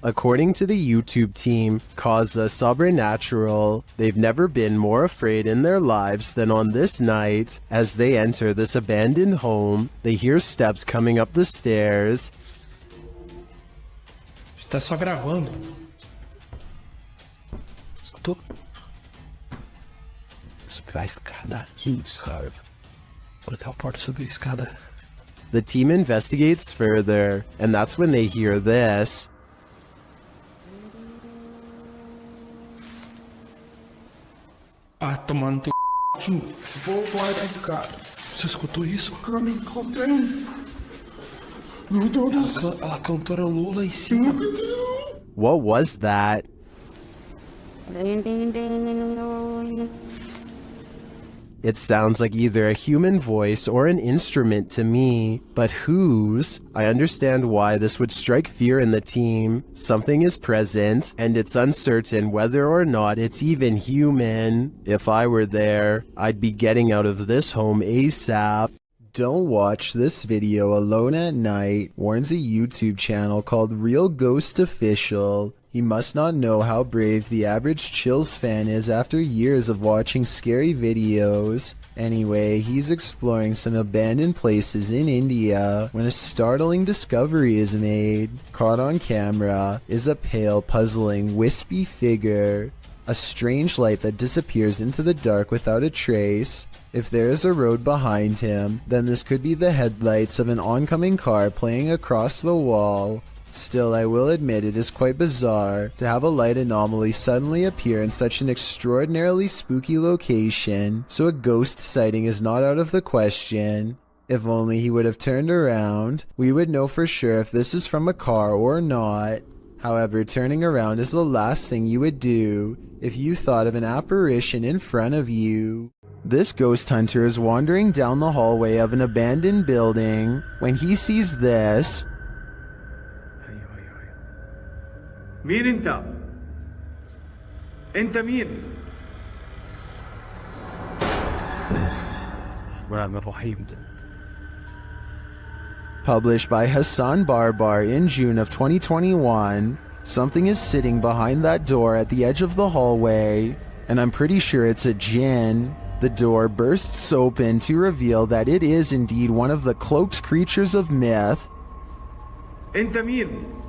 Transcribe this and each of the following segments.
According to the YouTube team, Causa Sobrenatural, they've never been more afraid in their lives than on this night. As they enter this abandoned home, they hear steps coming up the stairs. Tá só gravando. Escutou? Subiu a escada. Que isso, cara? Vou até a porta subir a escada. The team investigates further, and that's when they hear this. Ah, tomando teu c... Vou guardar, cara. Você escutou isso? Eu me encontrei. Meu Deus do céu. Ela cantarolou lá em cima. What was that? It sounds like either a human voice or an instrument to me, but whose? I understand why this would strike fear in the team. Something is present, and it's uncertain whether or not it's even human. If I were there, I'd be getting out of this home ASAP. Don't watch this video alone at night, warns a YouTube channel called Real Ghost Official. He must not know how brave the average Chills fan is after years of watching scary videos. Anyway, he's exploring some abandoned places in India when a startling discovery is made. Caught on camera is a pale, puzzling, wispy figure. A strange light that disappears into the dark without a trace. If there is a road behind him, then this could be the headlights of an oncoming car playing across the wall. Still, I will admit it is quite bizarre to have a light anomaly suddenly appear in such an extraordinarily spooky location, so a ghost sighting is not out of the question. If only he would have turned around, we would know for sure if this is from a car or not. However, turning around is the last thing you would do if you thought of an apparition in front of you. This ghost hunter is wandering down the hallway of an abandoned building when he sees this. مين انت؟ انت مين؟ Published by Hassan Barbar in June of 2021, something is sitting behind that door at the edge of the hallway, and I'm pretty sure it's a Jinn. The door bursts open to reveal that it is indeed one of the cloaked creatures of myth. انت مين؟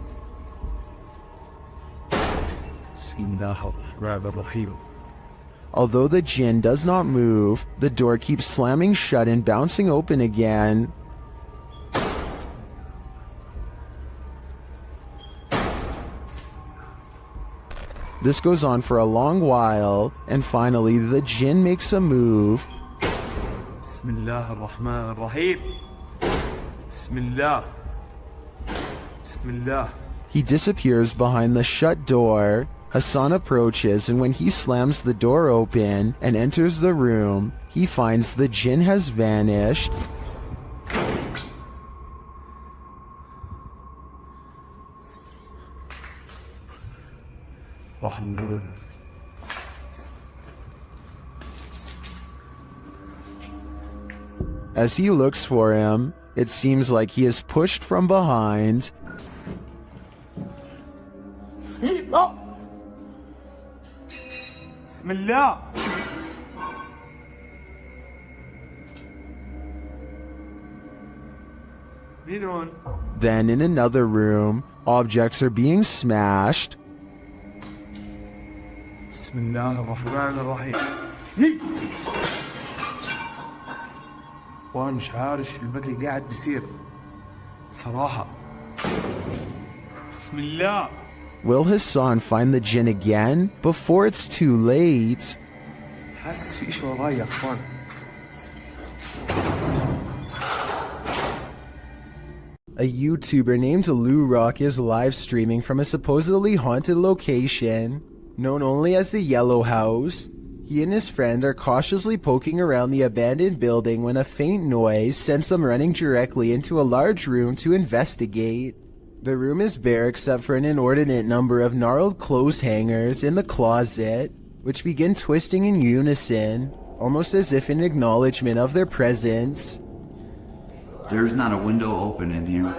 Although the Jinn does not move, the door keeps slamming shut and bouncing open again. This goes on for a long while, and finally the Jinn makes a move. Bismillah ar-Rahman ar-Rahim. Bismillah. Bismillah. He disappears behind the shut door. Hassan approaches, and when he slams the door open and enters the room, he finds the Jinn has vanished. As he looks for him, it seems like he is pushed from behind. Bismillah. Then in another room, objects are being smashed. Bismillah ar-Rahman ar-Rahim. وانا مش عارف شو البكي قاعد بيصير صراحة. بسم الله. Will Hassan find the Jinn again before it's too late? حاسس في شيء وراي يا اخوان. A YouTuber named Lou Rock is live streaming from a supposedly haunted location, known only as the Yellow House. He and his friend are cautiously poking around the abandoned building when a faint noise sends them running directly into a large room to investigate. The room is bare except for an inordinate number of gnarled clothes hangers in the closet, which begin twisting in unison, almost as if in acknowledgement of their presence. There's not a window open in here.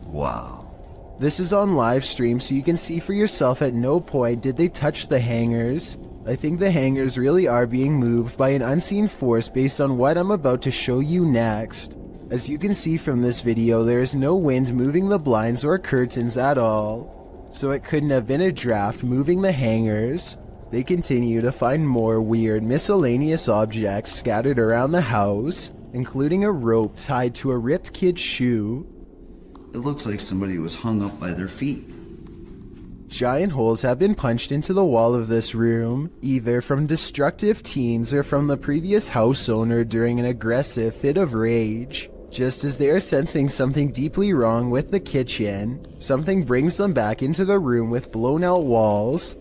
Wow. This is on live stream, so you can see for yourself. At no point did they touch the hangers. I think the hangers really are being moved by an unseen force based on what I'm about to show you next. As you can see from this video, there is no wind moving the blinds or curtains at all, so it couldn't have been a draft moving the hangers. They continue to find more weird miscellaneous objects scattered around the house, including a rope tied to a ripped kid's shoe. It looks like somebody was hung up by their feet. Giant holes have been punched into the wall of this room, either from destructive teens or from the previous house owner during an aggressive fit of rage. Just as they are sensing something deeply wrong with the kitchen, something brings them back into the room with blown out walls.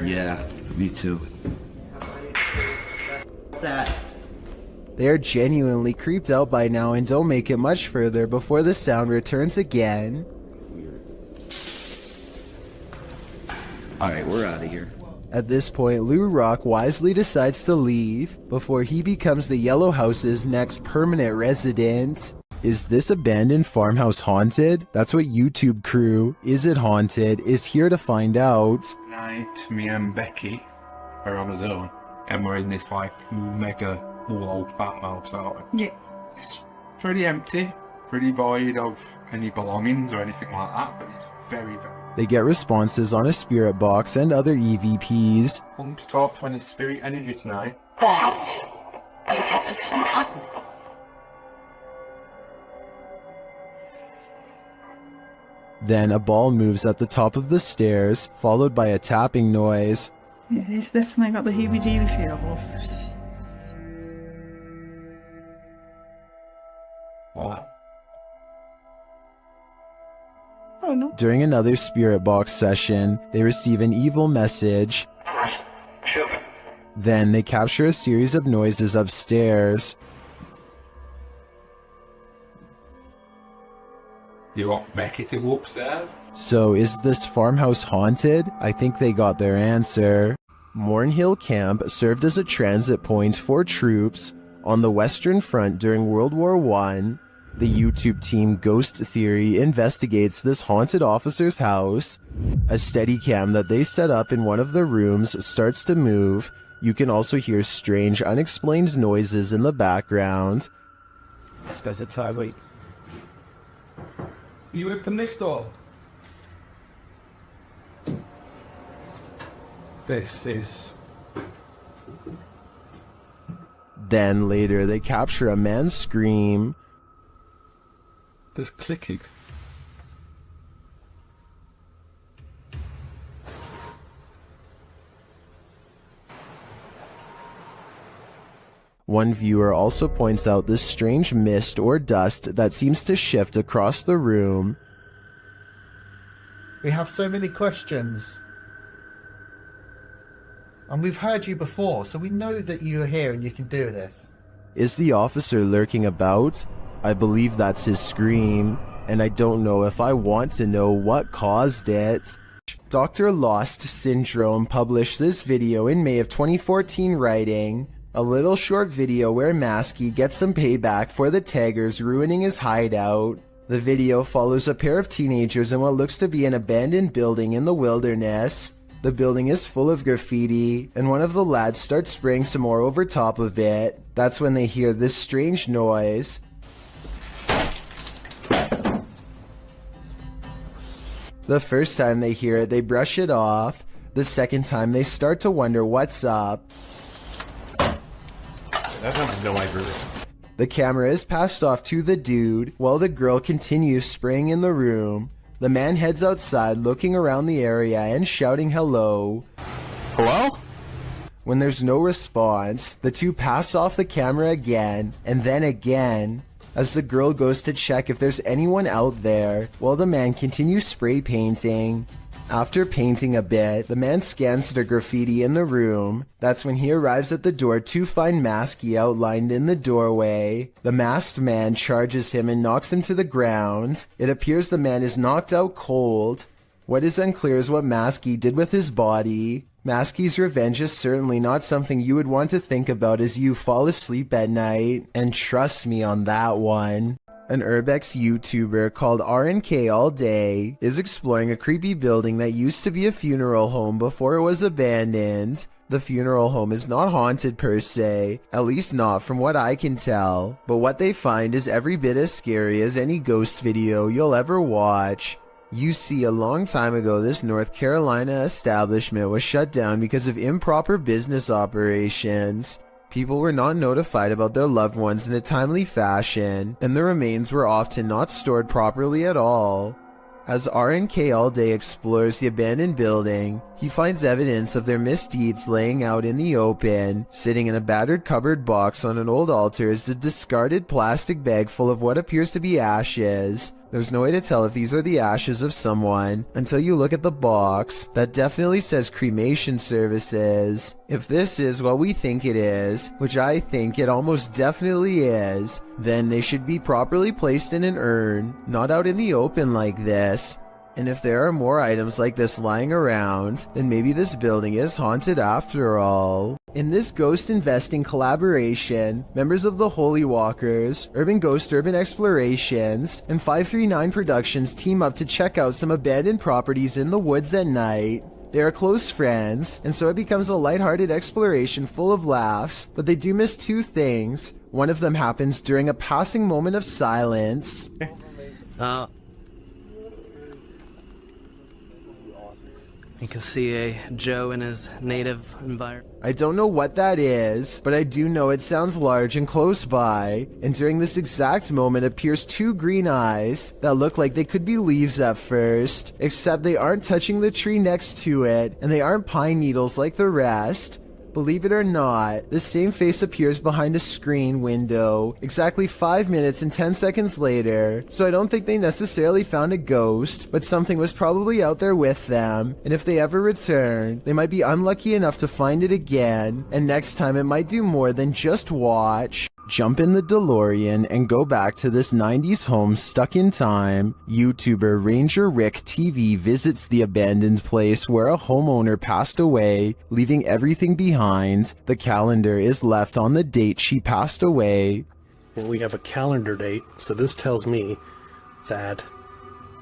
Yeah, me too. What's that? They are genuinely creeped out by now and don't make it much further before the sound returns again. Alright, we're out of here. At this point, Lou Rock wisely decides to leave before he becomes the Yellow House's next permanent resident. Is this abandoned farmhouse haunted? That's what YouTube crew, Is It Haunted, is here to find out. Tonight, me and Becky are on his own, and we're in this like mega old farmhouse, aren't we? Yeah. It's pretty empty, pretty void of any belongings or anything like that, but it's very, very... They get responses on a spirit box and other EVPs. Want to talk to any spirit energy tonight? Then a ball moves at the top of the stairs, followed by a tapping noise. Yeah, he's definitely got the heebie-jeebie feels. What? Oh no. During another spirit box session, they receive an evil message. Then they capture a series of noises upstairs. You want Becky to go upstairs? So is this farmhouse haunted? I think they got their answer. Mornhill Camp served as a transit point for troops on the Western Front during World War I. The YouTube team Ghost Theory investigates this haunted officer's house. A Steadicam that they set up in one of the rooms starts to move. You can also hear strange, unexplained noises in the background. This guy's a Psychiatric. You open this door. This is... Then later they capture a man's scream. There's clicking. One viewer also points out this strange mist or dust that seems to shift across the room. We have so many questions. And we've heard you before, so we know that you're here and you can do this. Is the officer lurking about? I believe that's his scream, and I don't know if I want to know what caused it. Dr. Lost Syndrome published this video in May of 2014 writing, a little short video where Masky gets some payback for the taggers ruining his hideout. The video follows a pair of teenagers in what looks to be an abandoned building in the wilderness. The building is full of graffiti, and one of the lads starts spraying some more over top of it. That's when they hear this strange noise. The first time they hear it, they brush it off. The second time, they start to wonder what's up. I have no idea. The camera is passed off to the dude, while the girl continues spraying in the room. The man heads outside, looking around the area and shouting hello. Hello? When there's no response, the two pass off the camera again, and then again, as the girl goes to check if there's anyone out there, while the man continues spray painting. After painting a bit, the man scans the graffiti in the room. That's when he arrives at the door to find Masky outlined in the doorway. The masked man charges him and knocks him to the ground. It appears the man is knocked out cold. What is unclear is what Masky did with his body. Masky's revenge is certainly not something you would want to think about as you fall asleep at night, and trust me on that one. An Urbex YouTuber called RNK All Day is exploring a creepy building that used to be a funeral home before it was abandoned. The funeral home is not haunted per se, at least not from what I can tell, but what they find is every bit as scary as any ghost video you'll ever watch. You see, a long time ago, this North Carolina establishment was shut down because of improper business operations. People were not notified about their loved ones in a timely fashion, and the remains were often not stored properly at all. As RNK All Day explores the abandoned building, he finds evidence of their misdeeds laying out in the open. Sitting in a battered cupboard box on an old altar is a discarded plastic bag full of what appears to be ashes. There's no way to tell if these are the ashes of someone until you look at the box. That definitely says cremation services. If this is what we think it is, which I think it almost definitely is, then they should be properly placed in an urn, not out in the open like this. And if there are more items like this lying around, then maybe this building is haunted after all. In this ghost investing collaboration, members of the Holy Walkers, Urban Ghost Urban Explorations, and 539 Productions team up to check out some abandoned properties in the woods at night. They are close friends, and so it becomes a lighthearted exploration full of laughs, but they do miss two things. One of them happens during a passing moment of silence. You can see a Joe in his native environment. I don't know what that is, but I do know it sounds large and close by, and during this exact moment appears two green eyes that look like they could be leaves at first, except they aren't touching the tree next to it, and they aren't pine needles like the rest. Believe it or not, the same face appears behind a screen window exactly 5 minutes and 10 seconds later, so I don't think they necessarily found a ghost, but something was probably out there with them, and if they ever return, they might be unlucky enough to find it again, and next time it might do more than just watch. Jump in the DeLorean and go back to this 90s home stuck in time. YouTuber Ranger Rick TV visits the abandoned place where a homeowner passed away, leaving everything behind. The calendar is left on the date she passed away. And we have a calendar date, so this tells me that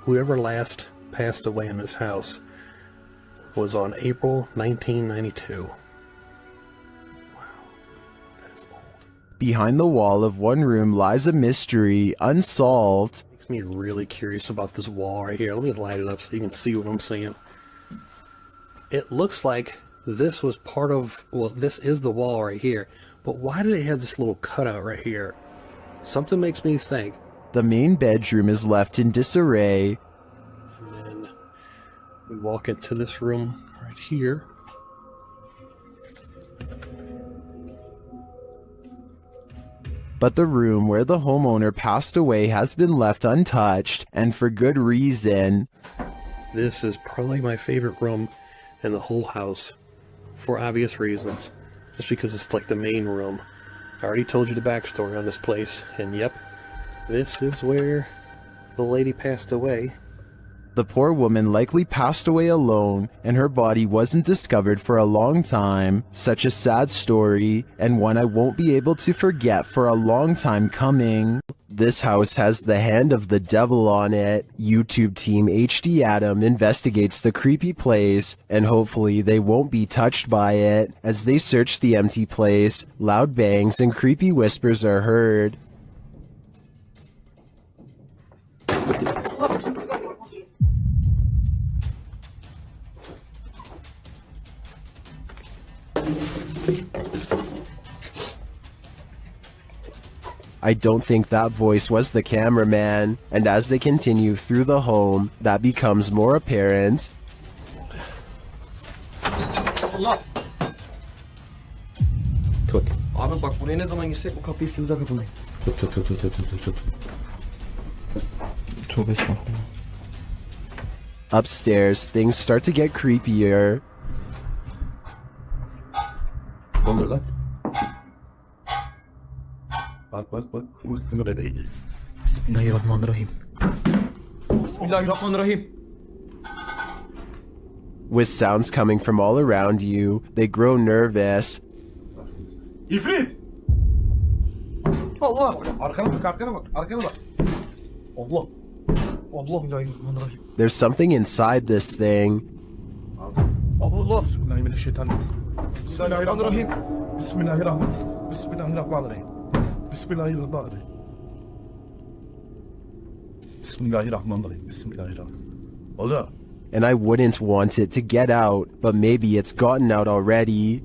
whoever last passed away in this house was on April 1992. Behind the wall of one room lies a mystery, unsolved. Makes me really curious about this wall right here. Let me light it up so you can see what I'm seeing. It looks like this was part of, well, this is the wall right here. But why do they have this little cutout right here? Something makes me think. The main bedroom is left in disarray. And then we walk into this room right here. But the room where the homeowner passed away has been left untouched, and for good reason. This is probably my favorite room in the whole house, for obvious reasons. Just because it's like the main room. I already told you the backstory on this place, and yep, this is where the lady passed away. The poor woman likely passed away alone, and her body wasn't discovered for a long time. Such a sad story, and one I won't be able to forget for a long time coming. This house has the hand of the devil on it. YouTube team HD Adam investigates the creepy place, and hopefully they won't be touched by it. As they search the empty place, loud bangs and creepy whispers are heard. I don't think that voice was the cameraman, and as they continue through the home, that becomes more apparent. Abi bak buraya ne zaman girsek bu kapıyı sileceğiz kapıyı. Tut. Tövbe estağfurullah. Upstairs, things start to get creepier. Ne oluyor lan? Bak. Bismillahirrahmanirrahim. Bismillahirrahmanirrahim. With sounds coming from all around you, they grow nervous. İfrit! Allah! Arkana bak. Allah. Allah bismillahirrahmanirrahim. There's something inside this thing. Allah. Bismillahirrahmanirrahim. Bismillahirrahmanirrahim. Bismillahirrahmanirrahim. Bismillahirrahmanirrahim. Bismillahirrahmanirrahim. Bismillahirrahmanirrahim. Bismillahirrahmanirrahim. Allah. And I wouldn't want it to get out, but maybe it's gotten out already.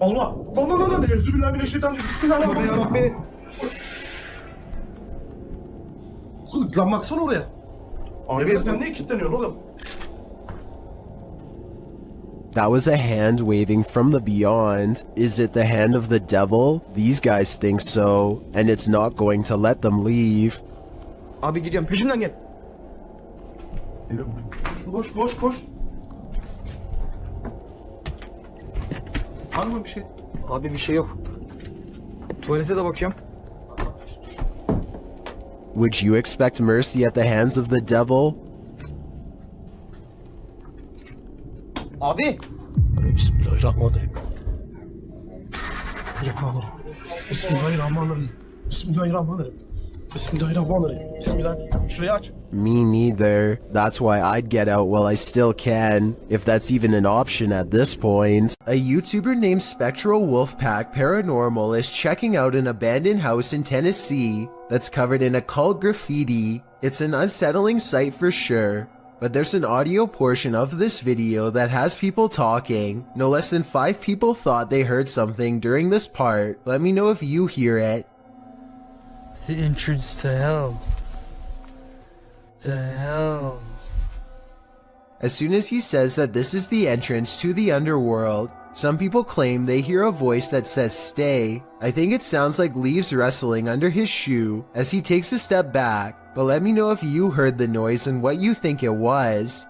Allah. Allah. Bismillahirrahmanirrahim. Bismillahirrahmanirrahim. Lan baksana oraya. Abi sen niye kilitleniyorsun oğlum? That was a hand waving from the beyond. Is it the hand of the devil? These guys think so, and it's not going to let them leave. Abi gidiyorum peşimden gel. Koş. Var mı bir şey? Abi bir şey yok. Tuvalete de bakıyorum. Would you expect mercy at the hands of the devil? Abi. Bismillahirrahmanirrahim. Bismillahirrahmanirrahim. Bismillahirrahmanirrahim. Bismillahirrahmanirrahim. Bismillah. Şurayı aç. Me neither. That's why I'd get out while I still can, if that's even an option at this point. A YouTuber named Spectral Wolfpack Paranormal is checking out an abandoned house in Tennessee that's covered in occult graffiti. It's an unsettling sight for sure, but there's an audio portion of this video that has people talking. No less than 5 people thought they heard something during this part. Let me know if you hear it. The entrance to hell. The hell. As soon as he says that this is the entrance to the underworld, some people claim they hear a voice that says stay. I think it sounds like leaves rustling under his shoe as he takes a step back, but let me know if you heard the noise and what you think it was.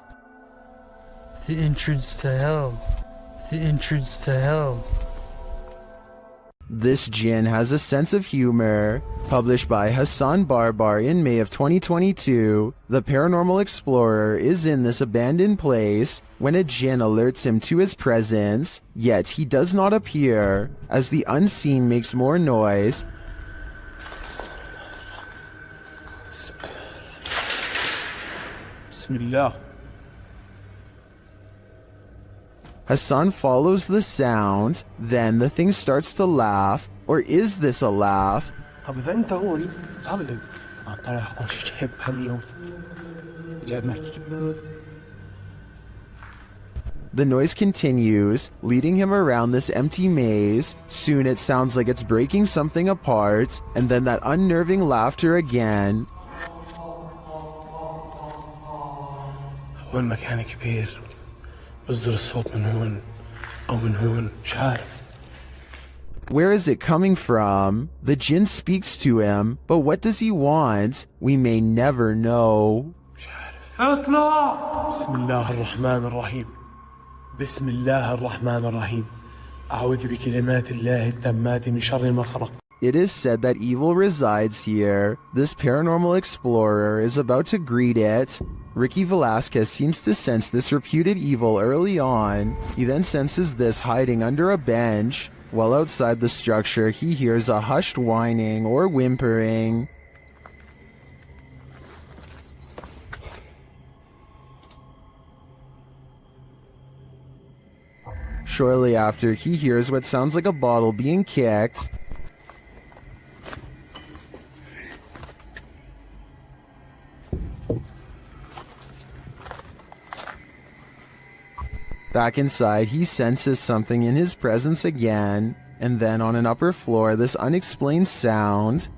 The entrance to hell. The entrance to hell. This Jinn has a sense of humor. Published by Hassan Barbar in May of 2022, the paranormal explorer is in this abandoned place when a Jinn alerts him to his presence, yet he does not appear. As the unseen makes more noise, Bismillah. Hassan follows the sound, then the thing starts to laugh. Or is this a laugh? طب إذا أنت هون تعال لي. طلع الشيب اليوم. The noise continues, leading him around this empty maze. Soon it sounds like it's breaking something apart, and then that unnerving laughter again. هو المكان كبير. بصدر الصوت من هون أو من هون مش عارف. Where is it coming from? The Jinn speaks to him, but what does he want? We may never know. اطلع. بسم الله الرحمن الرحيم. بسم الله الرحمن الرحيم. أعوذ بكلمات الله التامات من شر ما خلق. It is said that evil resides here. This paranormal explorer is about to greet it. Ricky Velasquez seems to sense this reputed evil early on. He then senses this hiding under a bench. While outside the structure, he hears a hushed whining or whimpering. Shortly after, he hears what sounds like a bottle being kicked. Back inside, he senses something in his presence again, and then on an upper floor, this unexplained sound.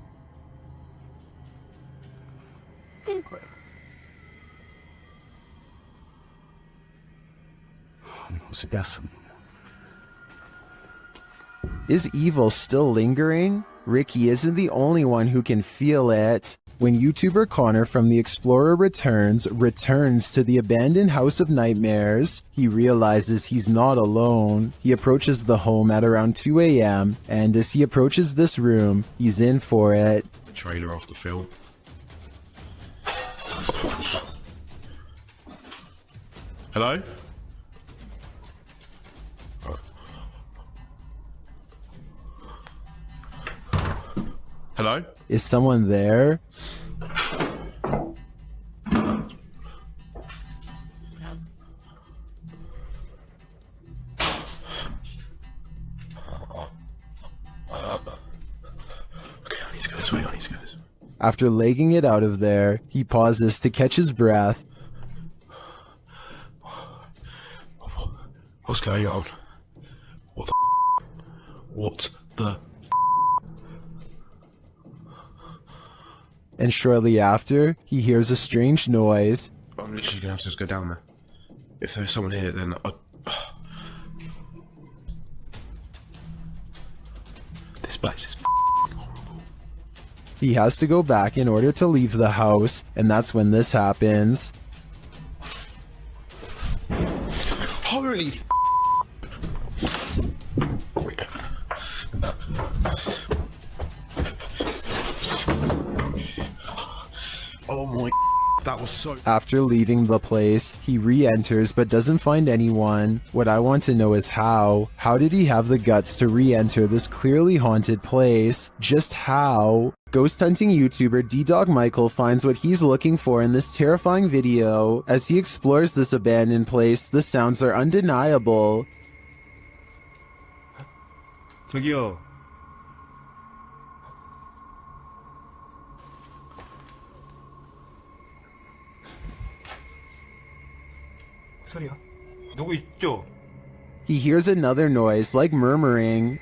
Is evil still lingering? Ricky isn't the only one who can feel it. When YouTuber Connor from The Explorer returns to the abandoned House of Nightmares, he realizes he's not alone. He approaches the home at around 2 a.m., and as he approaches this room, he's in for it. The trailer off the film. Hello? Hello? Is someone there? After legging it out of there, he pauses to catch his breath. What's going on? What the And shortly after, he hears a strange noise. I'm literally gonna have to just go down there. If there's someone here, then this place is horrible. He has to go back in order to leave the house, and that's when this happens. Holy oh my, that was so... After leaving the place, he re-enters but doesn't find anyone. What I want to know is how. How did he have the guts to re-enter this clearly haunted place? Just how? Ghost hunting YouTuber D-Dog Michael finds what he's looking for in this terrifying video. As he explores this abandoned place, the sounds are undeniable. 저기요. 소리야? 누구 있죠? He hears another noise, like murmuring.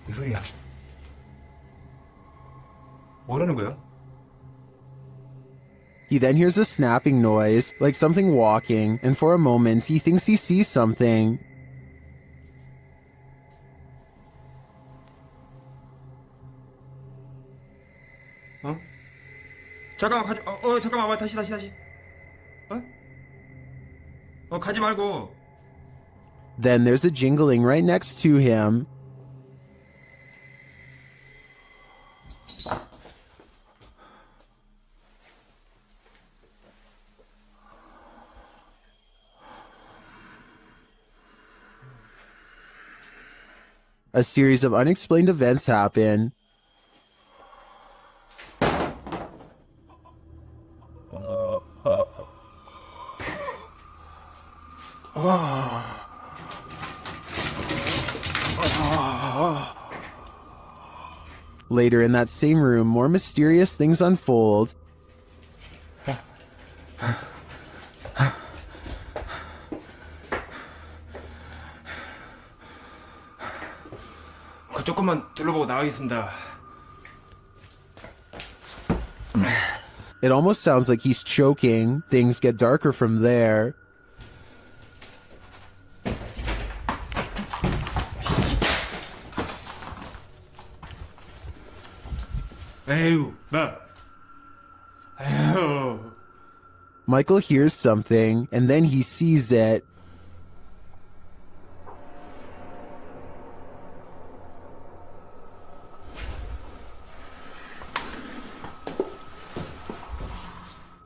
무슨 소리야? 뭐라는 거야? He then hears a snapping noise, like something walking, and for a moment he thinks he sees something. 어? 잠깐만 잠깐만 다시 가지 말고. Then there's a jingling right next to him. A series of unexplained events happen. Later in that same room, more mysterious things unfold. 조금만 둘러보고 나가겠습니다. It almost sounds like he's choking. Things get darker from there. 에휴, 에휴. Michael hears something, and then he sees it.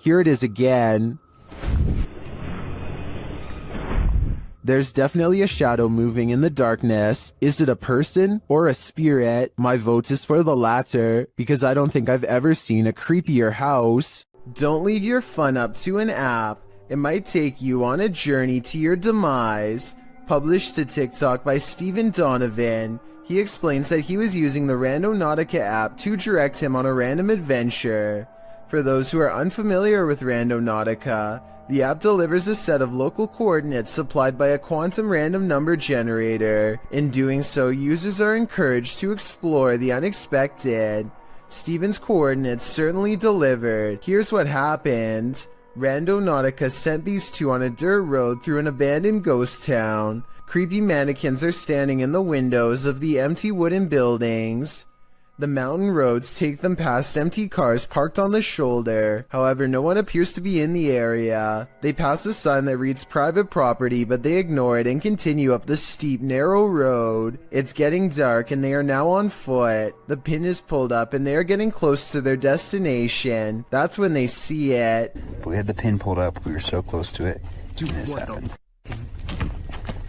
Here it is again. There's definitely a shadow moving in the darkness. Is it a person or a spirit? My vote is for the latter, because I don't think I've ever seen a creepier house. Don't leave your fun up to an app. It might take you on a journey to your demise. Published to TikTok by Stephen Donovan. He explains that he was using the Randonautica app to direct him on a random adventure. For those who are unfamiliar with Randonautica, the app delivers a set of local coordinates supplied by a quantum random number generator. In doing so, users are encouraged to explore the unexpected. Steven's coordinates certainly delivered. Here's what happened. Randonautica sent these two on a dirt road through an abandoned ghost town. Creepy mannequins are standing in the windows of the empty wooden buildings. The mountain roads take them past empty cars parked on the shoulder. However, no one appears to be in the area. They pass a sign that reads private property, but they ignore it and continue up the steep, narrow road. It's getting dark and they are now on foot. The pin is pulled up and they are getting close to their destination. That's when they see it. If we had the pin pulled up, we were so close to it, and this happened. I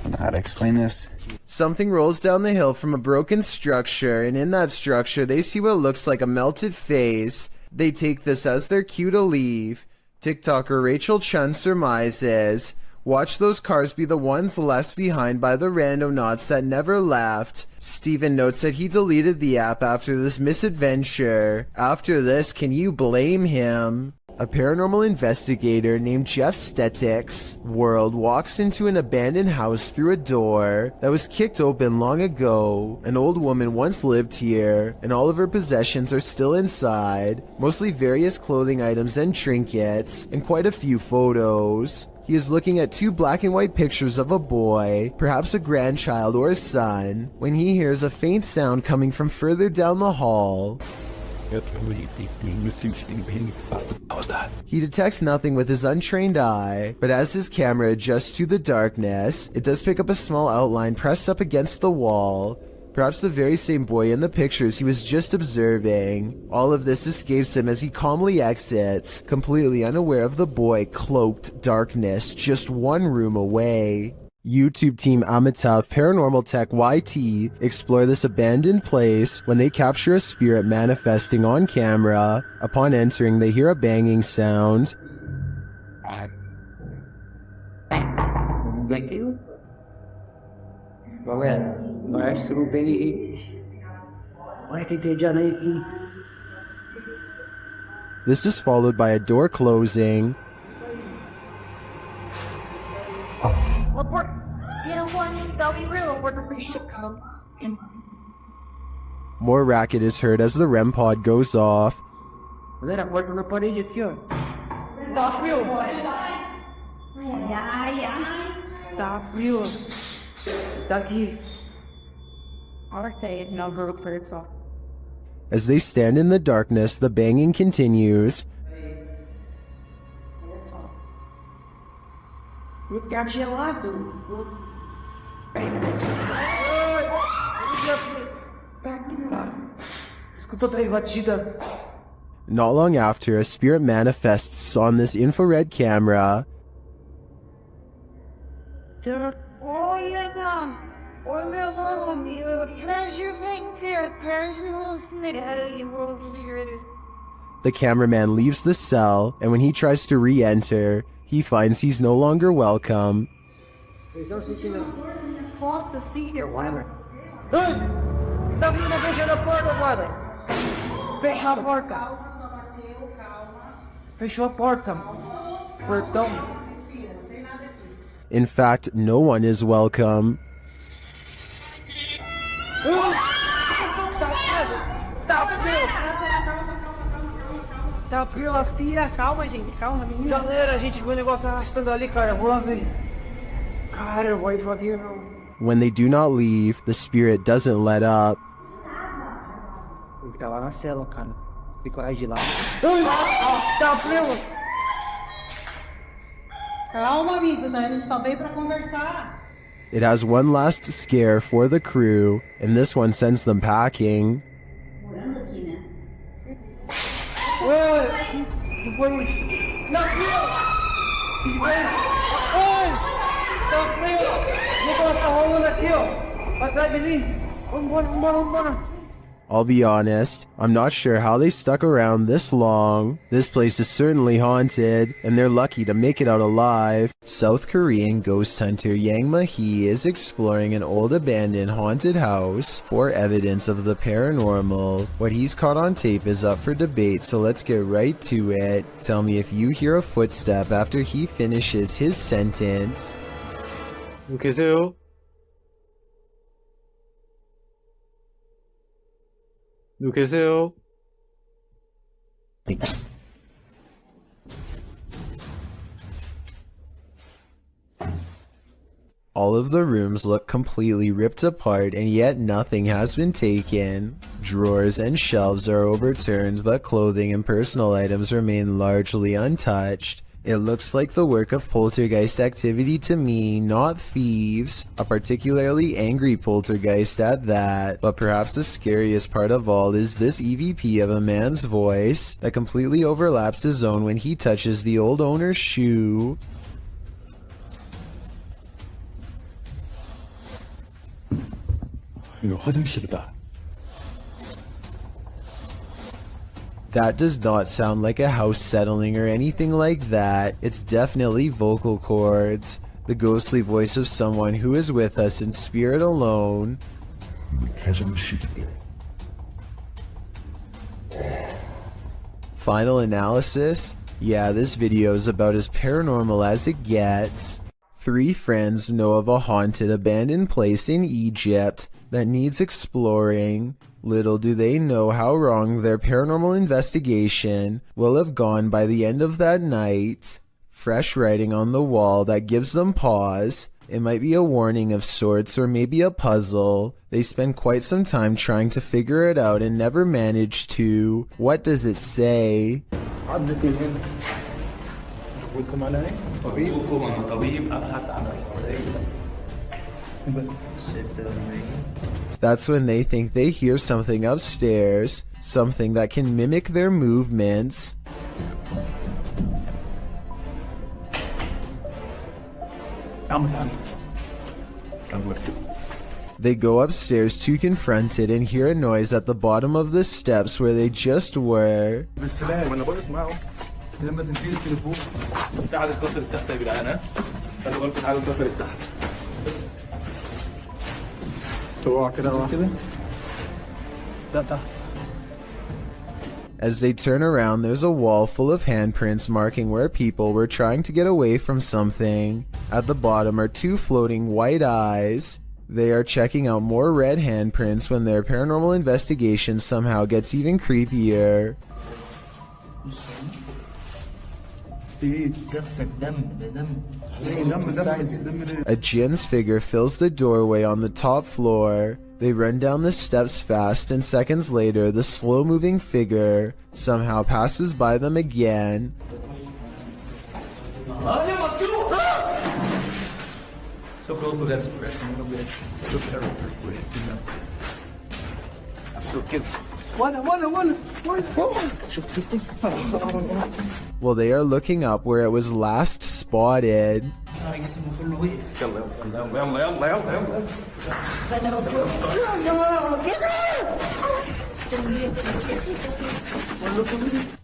don't know how to explain this. Something rolls down the hill from a broken structure, and in that structure they see what looks like a melted face. They take this as their cue to leave. TikToker Rachel Chun surmises, watch those cars be the ones left behind by the randonauts that never left. Steven notes that he deleted the app after this misadventure. After this, can you blame him? A paranormal investigator named Jeff Stetik's world walks into an abandoned house through a door that was kicked open long ago. An old woman once lived here, and all of her possessions are still inside, mostly various clothing items and trinkets, and quite a few photos. He is looking at two black and white pictures of a boy, perhaps a grandchild or a son, when he hears a faint sound coming from further down the hall. He detects nothing with his untrained eye, but as his camera adjusts to the darkness, it does pick up a small outline pressed up against the wall. Perhaps the very same boy in the pictures he was just observing. All of this escapes him as he calmly exits, completely unaware of the boy cloaked darkness just one room away. YouTube team Amitav Paranormal Tech YT explore this abandoned place when they capture a spirit manifesting on camera. Upon entering, they hear a banging sound. This is followed by a door closing. More racket is heard as the REM pod goes off. As they stand in the darkness, the banging continues. Not long after, a spirit manifests on this infrared camera. The cameraman leaves the cell, and when he tries to re-enter, he finds he's no longer welcome. In fact, no one is welcome. Calma, gente, calma, menina. Galera, a gente viu o negócio arrastando ali, cara. Vamos ver. Cara, eu vou aqui, meu. When they do not leave, the spirit doesn't let up. Ele tá lá na cela, cara. Fica lá de lá. Tá frio. Calma, amigos. A gente só veio pra conversar. It has one last scare for the crew, and this one sends them packing. I'll be honest, I'm not sure how they stuck around this long. This place is certainly haunted, and they're lucky to make it out alive. South Korean ghost hunter Yang Ma-hee is exploring an old abandoned haunted house for evidence of the paranormal. What he's caught on tape is up for debate, so let's get right to it. Tell me if you hear a footstep after he finishes his sentence. 계세요? 누구 계세요? All of the rooms look completely ripped apart, and yet nothing has been taken. Drawers and shelves are overturned, but clothing and personal items remain largely untouched. It looks like the work of poltergeist activity to me, not thieves. A particularly angry poltergeist at that. But perhaps the scariest part of all is this EVP of a man's voice that completely overlaps his own when he touches the old owner's shoe. 이거 화장실이다. That does not sound like a house settling or anything like that. It's definitely vocal cords. The ghostly voice of someone who is with us in spirit alone. Final analysis? Yeah, this video is about as paranormal as it gets. 3 friends know of a haunted abandoned place in Egypt that needs exploring. Little do they know how wrong their paranormal investigation will have gone by the end of that night. Fresh writing on the wall that gives them pause. It might be a warning of sorts or maybe a puzzle. They spend quite some time trying to figure it out and never manage to. What does it say? That's when they think they hear something upstairs, something that can mimic their movements. They go upstairs to confront it and hear a noise at the bottom of the steps where they just were. As they turn around, there's a wall full of handprints marking where people were trying to get away from something. At the bottom are 2 floating white eyes. They are checking out more red handprints when their paranormal investigation somehow gets even creepier. A Jinn's figure fills the doorway on the top floor. They run down the steps fast, and seconds later, the slow-moving figure somehow passes by them again. Well, they are looking up where it was last spotted.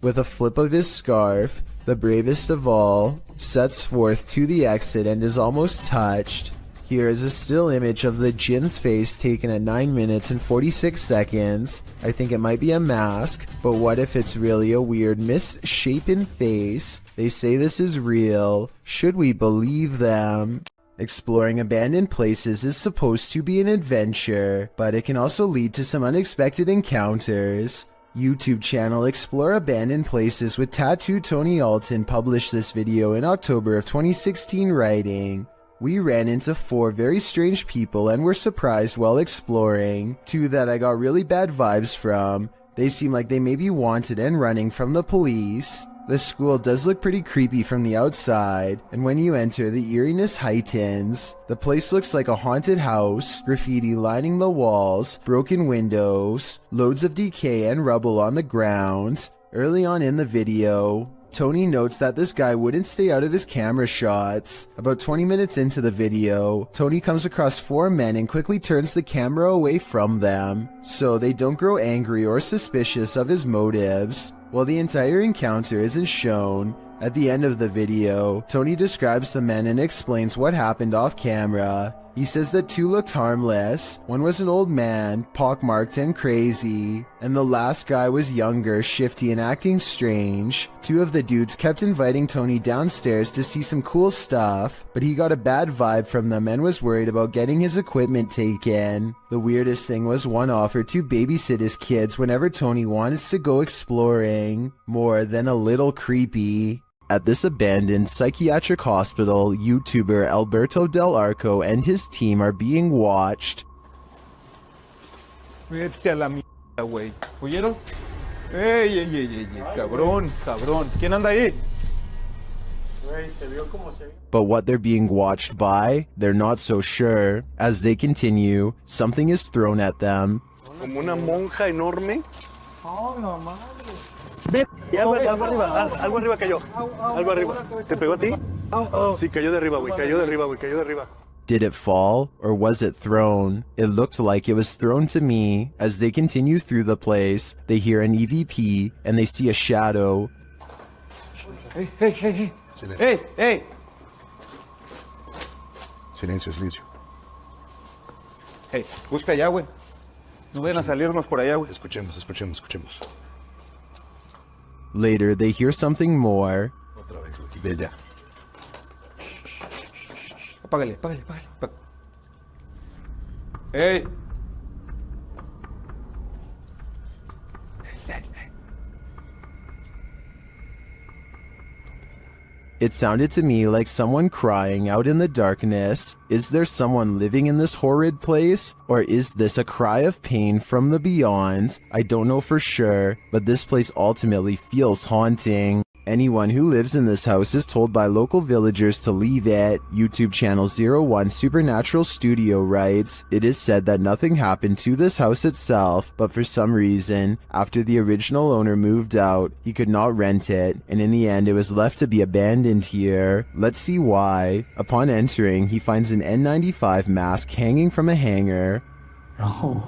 With a flip of his scarf, the bravest of all sets forth to the exit and is almost touched. Here is a still image of the Jinn's face taken at 9 minutes and 46 seconds. I think it might be a mask, but what if it's really a weird misshapen face? They say this is real. Should we believe them? Exploring abandoned places is supposed to be an adventure, but it can also lead to some unexpected encounters. YouTube channel Explore Abandoned Places with Tattoo Tony Alton published this video in October of 2016, writing, "We ran into 4 very strange people and were surprised while exploring. 2 that I got really bad vibes from. They seem like they may be wanted and running from the police. The school does look pretty creepy from the outside, and when you enter, the eeriness heightens. The place looks like a haunted house, graffiti lining the walls, broken windows, loads of decay and rubble on the ground." Early on in the video, Tony notes that this guy wouldn't stay out of his camera shots. About 20 minutes into the video, Tony comes across 4 men and quickly turns the camera away from them, so they don't grow angry or suspicious of his motives. While the entire encounter isn't shown, at the end of the video, Tony describes the men and explains what happened off camera. He says that 2 looked harmless, 1 was an old man, pockmarked and crazy, and the last guy was younger, shifty and acting strange. 2 of the dudes kept inviting Tony downstairs to see some cool stuff, but he got a bad vibe from them and was worried about getting his equipment taken. The weirdest thing was 1 offered to babysit his kids whenever Tony wanted to go exploring. More than a little creepy. At this abandoned psychiatric hospital, YouTuber Alberto Del Arco and his team are being watched. Vete a la mierda, güey. ¿Oyeron? ¡Ey, ey, ey, ey! ¡Cabrón, cabrón! ¿Quién anda ahí? But what they're being watched by, they're not so sure. As they continue, something is thrown at them. Como una monja enorme. ¡Oh, no, madre! Algo arriba cayó. Algo arriba. ¿Te pegó a ti? Sí, cayó de arriba, güey. Cayó de arriba, güey. Cayó de arriba. Did it fall, or was it thrown? It looked like it was thrown to me. As they continue through the place, they hear an EVP, and they see a shadow. Hey, hey, hey, hey. Hey, hey. Silencio, silencio. Hey, busca allá, güey. No vayan a salirnos por allá, güey. Escuchemos, escuchemos, escuchemos. Later, they hear something more. Otra vez, Lucky, de allá. Apágale, apágale, apágale. Hey. It sounded to me like someone crying out in the darkness. Is there someone living in this horrid place? Or is this a cry of pain from the beyond? I don't know for sure, but this place ultimately feels haunting. Anyone who lives in this house is told by local villagers to leave it. YouTube channel 01 Supernatural Studio writes, it is said that nothing happened to this house itself, but for some reason, after the original owner moved out, he could not rent it, and in the end it was left to be abandoned here. Let's see why. Upon entering, he finds an N95 mask hanging from a hanger. 然后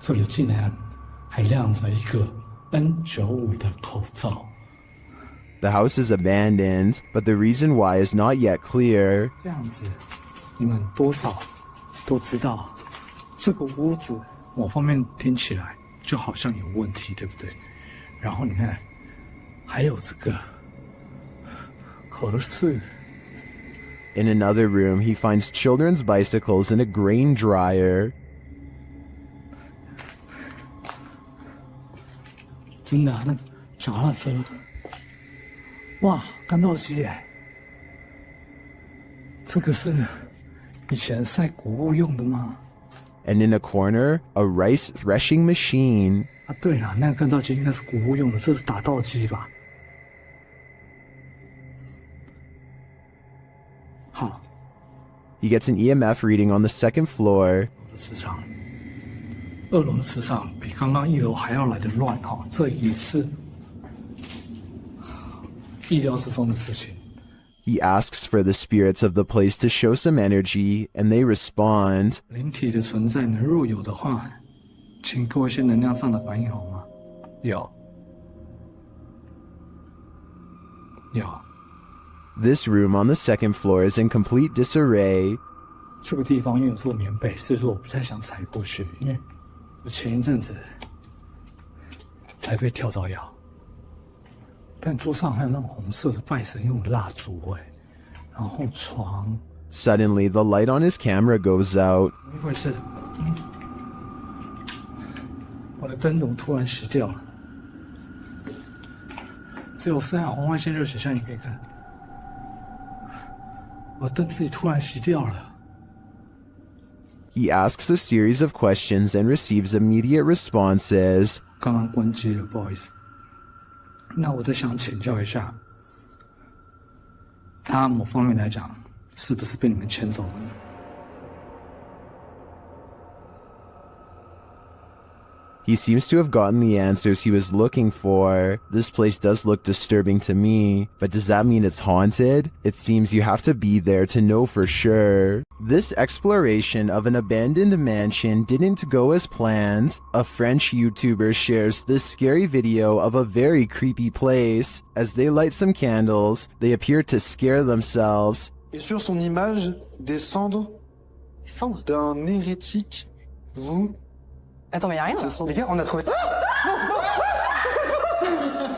这里竟然还亮着一个 N95 的口罩。 The house is abandoned, but the reason why is not yet clear. 这样子，你们多少都知道，这个屋子某方面听起来就好像有问题，对不对？然后你看，还有这个合适。 In another room, he finds children's bicycles and a grain dryer. 真的，那脚踏车。 哇，干豆机耶！这个是以前晒谷物用的吗？ And in a corner, a rice threshing machine. 啊，对了，那个干燥机应该是谷物用的，这是打稻机吧？好。He gets an EMF reading on the second floor. 磁场，2楼的磁场比刚刚1楼还要来得乱哈，这也是。 意料之中的事情。 He asks for the spirits of the place to show some energy, and they respond. 灵体的存在呢，若有的话，请给我一些能量上的反应好吗？有。有。 This room on the second floor is in complete disarray. 这个地方因为有做棉被，所以说我不太想踩过去，因为我前一阵子才被跳蚤咬。 但桌上还有那种红色的拜神用的蜡烛然后床。Suddenly, the light on his camera goes out. 怎么回事？我的灯怎么突然熄掉了？只有3盏红外线热显像，你可以看。我灯自己突然熄掉了。 He asks a series of questions and receives immediate responses. 刚刚关机了，不好意思。 那我再想请教一下，他某方面来讲，是不是被你们牵走了？ He seems to have gotten the answers he was looking for. This place does look disturbing to me, but does that mean it's haunted? It seems you have to be there to know for sure. This exploration of an abandoned mansion didn't go as planned. A French YouTuber shares this scary video of a very creepy place. As they light some candles, they appear to scare themselves. Et sur son image, des cendres d'un hérétique, vous... Attends, mais y'a rien là. Les gars, on a trouvé...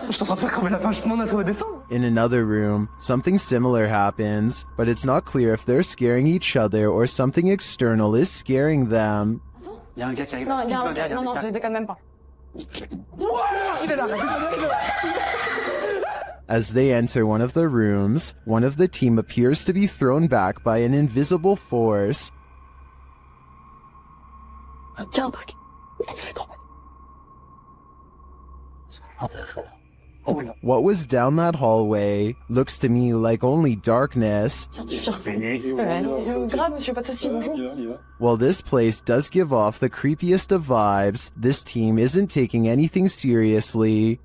Je suis en train de faire cramer la page. On a trouvé des cendres. In another room, something similar happens, but it's not clear if they're scaring each other or something external is scaring them. Y'a un gars qui arrive. Non, non, je les déconne même pas. As they enter one of the rooms, one of the team appears to be thrown back by an invisible force. Tiens, un truc. Elle fait trop mal. What was down that hallway looks to me like only darkness. Grave, monsieur, pas de soucis, bonjour. While this place does give off the creepiest of vibes, this team isn't taking anything seriously.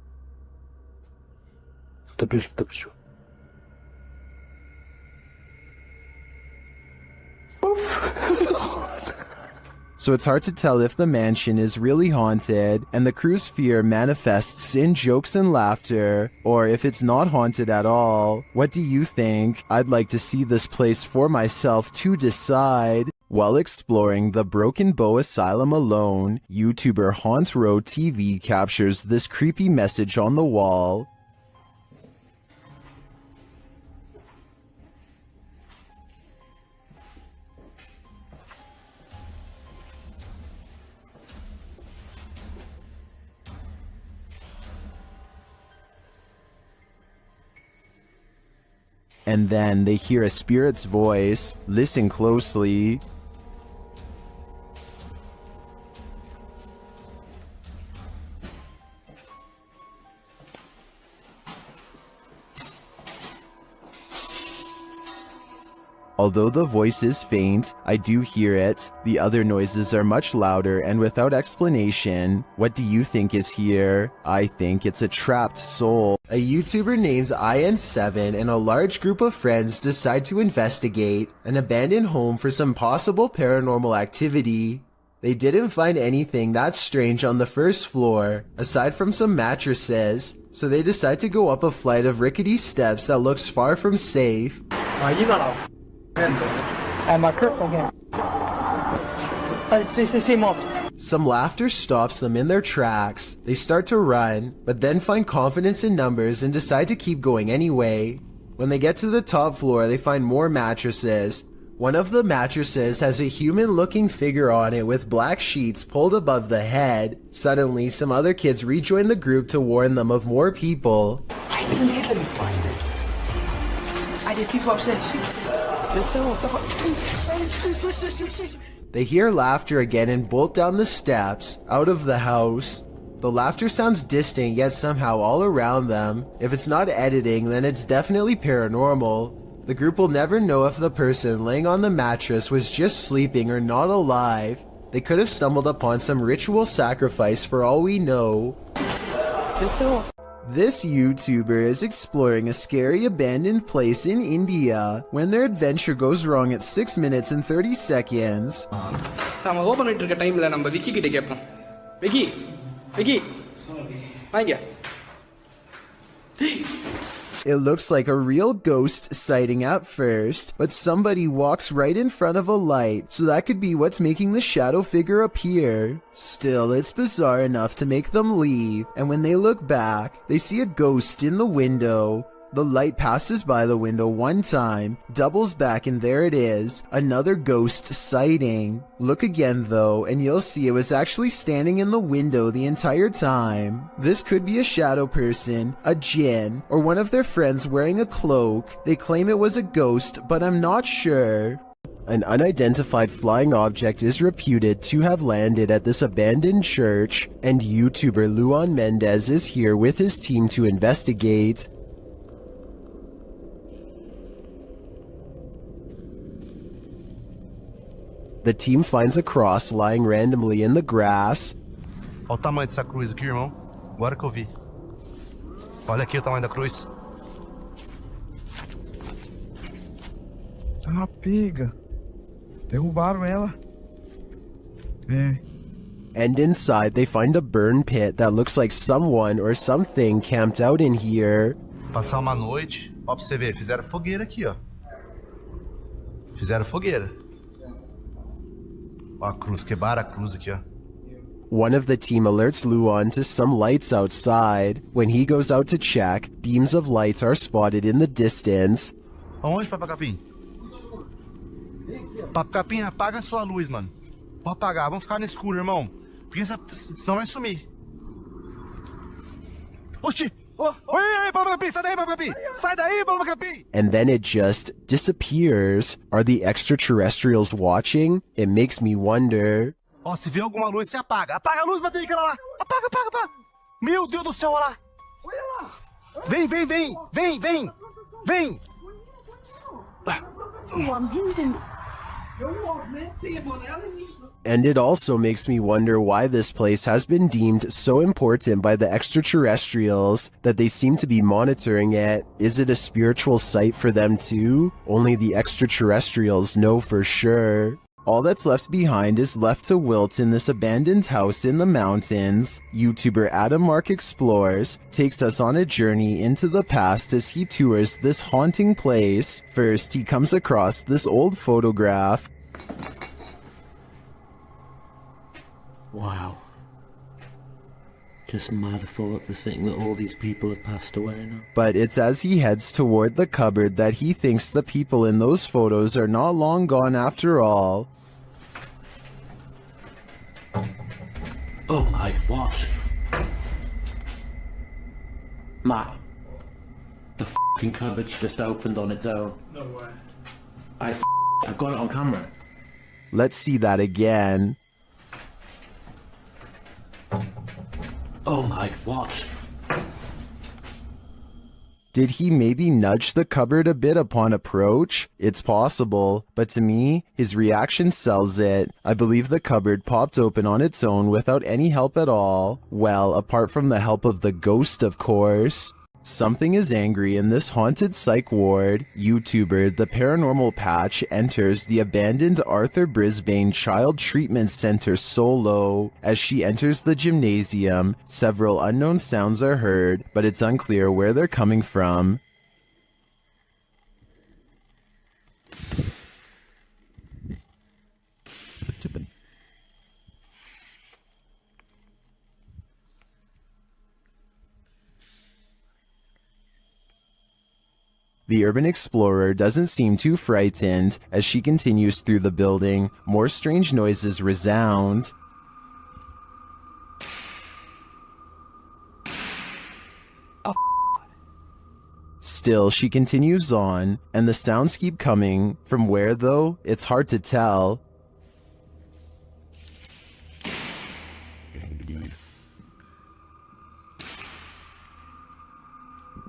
So it's hard to tell if the mansion is really haunted and the crew's fear manifests in jokes and laughter, or if it's not haunted at all. What do you think? I'd like to see this place for myself to decide. While exploring the broken Bow Asylum alone, YouTuber Haunt Row TV captures this creepy message on the wall. And then they hear a spirit's voice. Listen closely. Although the voice is faint, I do hear it. The other noises are much louder and without explanation. What do you think is here? I think it's a trapped soul. A YouTuber named IN7 and a large group of friends decide to investigate an abandoned home for some possible paranormal activity. They didn't find anything that strange on the first floor, aside from some mattresses, so they decide to go up a flight of rickety steps that looks far from safe. Some laughter stops them in their tracks. They start to run, but then find confidence in numbers and decide to keep going anyway. When they get to the top floor, they find more mattresses. One of the mattresses has a human-looking figure on it with black sheets pulled above the head. Suddenly, some other kids rejoin the group to warn them of more people. They hear laughter again and bolt down the steps, out of the house. The laughter sounds distant yet somehow all around them. If it's not editing, then it's definitely paranormal. The group will never know if the person laying on the mattress was just sleeping or not alive. They could have stumbled upon some ritual sacrifice for all we know. This YouTuber is exploring a scary abandoned place in India when their adventure goes wrong at 6 minutes and 30 seconds. It looks like a real ghost sighting at first, but somebody walks right in front of a light, so that could be what's making the shadow figure appear. Still, it's bizarre enough to make them leave, and when they look back, they see a ghost in the window. The light passes by the window one time, doubles back, and there it is, another ghost sighting. Look again though, and you'll see it was actually standing in the window the entire time. This could be a shadow person, a Jinn, or one of their friends wearing a cloak. They claim it was a ghost, but I'm not sure. An unidentified flying object is reputed to have landed at this abandoned church, and YouTuber Luan Mendez is here with his team to investigate. The team finds a cross lying randomly in the grass. Olha o tamanho dessa cruz aqui, irmão. Agora que eu vi. Olha aqui o tamanho da cruz. Ah, pega. Derrubaram ela. And inside they find a burn pit that looks like someone or something camped out in here. Passar uma noite. Ó, pra você ver, fizeram fogueira aqui, ó. Fizeram fogueira. Ó, a cruz, quebraram a cruz aqui, ó. One of the team alerts Luan to some lights outside. When he goes out to check, beams of light are spotted in the distance. Aonde, Papacapim? Papacapim, apaga a sua luz, mano. Pode apagar, vamos ficar no escuro, irmão. Porque senão vai sumir. Oxi! Oi, Papacapim, sai daí, Papacapim! Sai daí, Papacapim! And then it just disappears. Are the extraterrestrials watching? It makes me wonder. Ó, se vê alguma luz, você apaga. Apaga a luz, vai ter aquela lá. Apaga, apaga, apaga. Meu Deus do céu, olha lá. Olha lá. Vem, vem, vem. Vem, vem. Vem. And it also makes me wonder why this place has been deemed so important by the extraterrestrials that they seem to be monitoring it. Is it a spiritual site for them too? Only the extraterrestrials know for sure. All that's left behind is left to wilt in this abandoned house in the mountains. YouTuber Adam Mark Explores takes us on a journey into the past as he tours this haunting place. First, he comes across this old photograph. Wow. Just mad full of the thing that all these people have passed away now. But it's as he heads toward the cupboard that he thinks the people in those photos are not long gone after all. Oh my, what? Matt, the fucking cupboard's just opened on its own. No way. I've got it on camera. Let's see that again. Oh my, what? Did he maybe nudge the cupboard a bit upon approach? It's possible, but to me, his reaction sells it. I believe the cupboard popped open on its own without any help at all. Well, apart from the help of the ghost, of course. Something is angry in this haunted psych ward. YouTuber The Paranormal Patch enters the abandoned Arthur Brisbane Child Treatment Center solo. As she enters the gymnasium, several unknown sounds are heard, but it's unclear where they're coming from. The urban explorer doesn't seem too frightened. As she continues through the building, more strange noises resound. Still, she continues on, and the sounds keep coming. From where, though, it's hard to tell.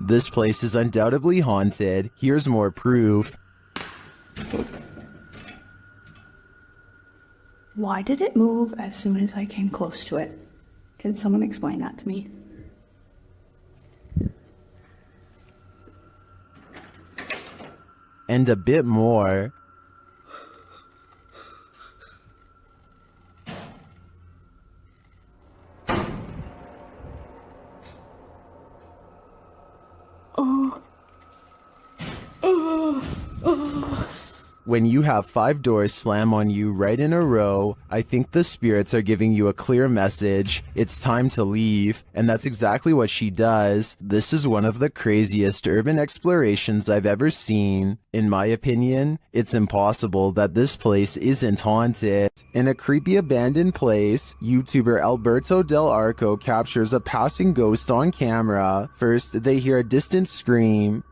This place is undoubtedly haunted. Here's more proof. Why did it move as soon as I came close to it? Can someone explain that to me? And a bit more. When you have 5 doors slam on you right in a row, I think the spirits are giving you a clear message. It's time to leave, and that's exactly what she does. This is one of the craziest urban explorations I've ever seen. In my opinion, it's impossible that this place isn't haunted. In a creepy abandoned place, YouTuber Alberto Del Arco captures a passing ghost on camera. First, they hear a distant scream.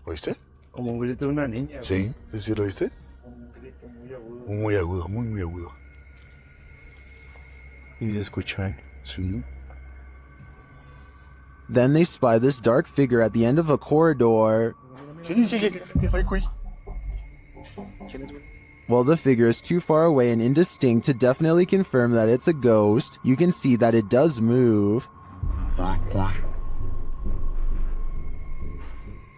¿Oíste? Como un grito de una niña. Sí, sí, ¿lo oíste? Muy agudo, muy agudo. Y se escucha, Sí. Then they spy this dark figure at the end of a corridor. While the figure is too far away and indistinct to definitely confirm that it's a ghost, you can see that it does move.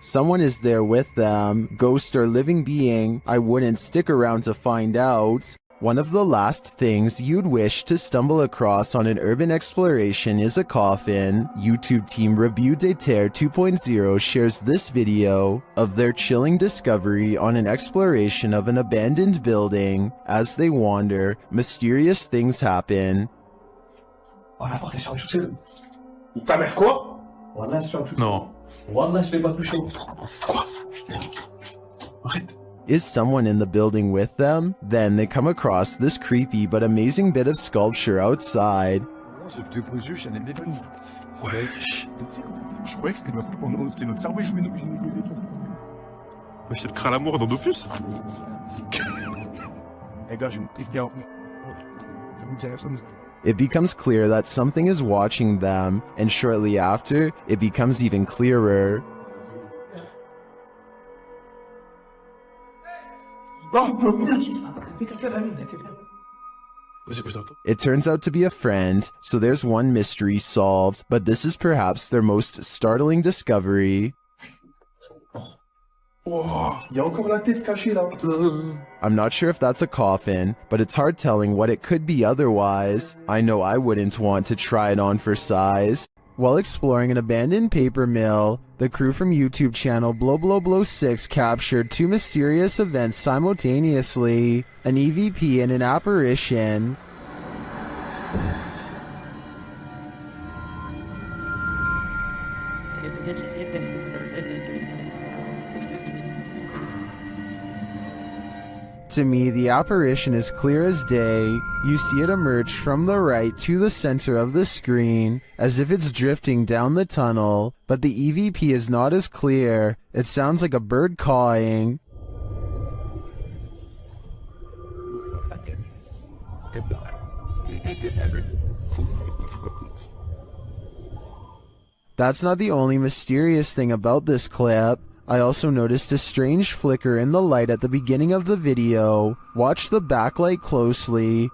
Someone is there with them, ghost or living being. I wouldn't stick around to find out. One of the last things you'd wish to stumble across on an urban exploration is a coffin. YouTube team Review de Terre 2.0 shares this video of their chilling discovery on an exploration of an abandoned building. As they wander, mysterious things happen. Non. Is someone in the building with them? Then they come across this creepy but amazing bit of sculpture outside. C'est le crâne à mort dans Dofus. It becomes clear that something is watching them, and shortly after, it becomes even clearer. It turns out to be a friend, so there's one mystery solved, but this is perhaps their most startling discovery. I'm not sure if that's a coffin, but it's hard telling what it could be otherwise. I know I wouldn't want to try it on for size. While exploring an abandoned paper mill, the crew from YouTube channel Blow 6 captured two mysterious events simultaneously, an EVP and an apparition. To me, the apparition is clear as day. You see it emerge from the right to the center of the screen, as if it's drifting down the tunnel, but the EVP is not as clear. It sounds like a bird cawing. That's not the only mysterious thing about this clip. I also noticed a strange flicker in the light at the beginning of the video. Watch the backlight closely.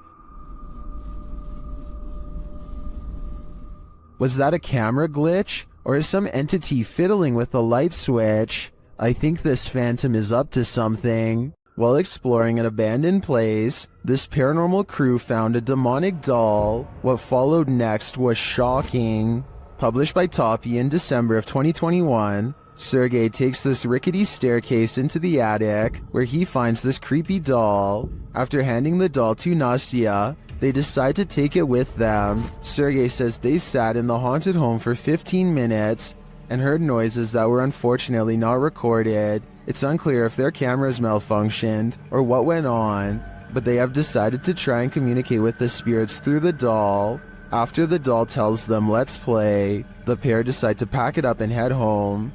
Was that a camera glitch? Or is some entity fiddling with the light switch? I think this phantom is up to something. While exploring an abandoned place, this paranormal crew found a demonic doll. What followed next was shocking. Published by Toppy in December of 2021, Sergey takes this rickety staircase into the attic, where he finds this creepy doll. After handing the doll to Nastya, they decide to take it with them. Sergey says they sat in the haunted home for 15 minutes and heard noises that were unfortunately not recorded. It's unclear if their cameras malfunctioned or what went on, but they have decided to try and communicate with the spirits through the doll. After the doll tells them let's play, the pair decide to pack it up and head home.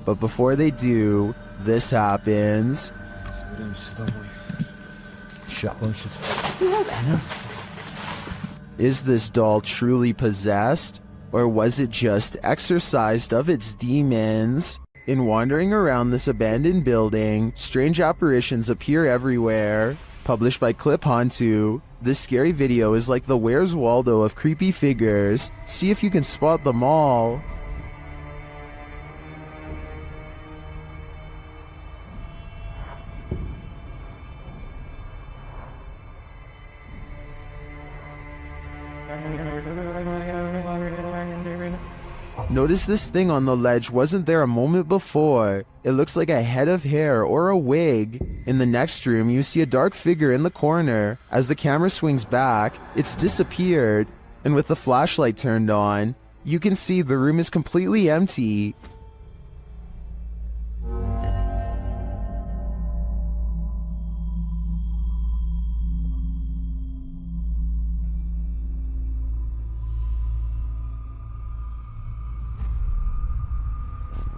But before they do, this happens. Is this doll truly possessed? Or was it just exorcised of its demons? In wandering around this abandoned building, strange apparitions appear everywhere. Published by Clip Hantu, this scary video is like the Where's Waldo of creepy figures. See if you can spot them all. Notice this thing on the ledge wasn't there a moment before. It looks like a head of hair or a wig. In the next room, you see a dark figure in the corner. As the camera swings back, it's disappeared. And with the flashlight turned on, you can see the room is completely empty.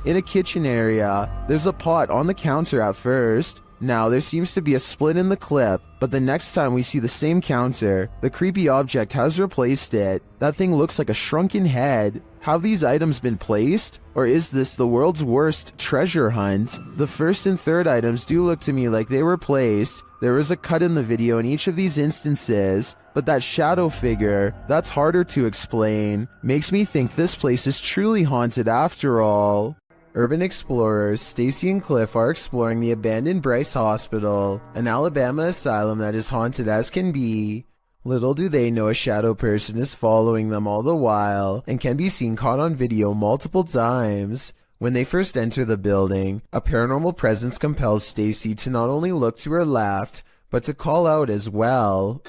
In a kitchen area, there's a pot on the counter at first. Now there seems to be a split in the clip, but the next time we see the same counter, the creepy object has replaced it. That thing looks like a shrunken head. Have these items been placed? Or is this the world's worst treasure hunt? The first and third items do look to me like they were placed. There is a cut in the video in each of these instances, but that shadow figure, that's harder to explain. Makes me think this place is truly haunted after all. Urban explorers Stacy and Cliff are exploring the abandoned Bryce Hospital, an Alabama asylum that is haunted as can be. Little do they know a shadow person is following them all the while and can be seen caught on video multiple times. When they first enter the building, a paranormal presence compels Stacy to not only look to her left, but to call out as well.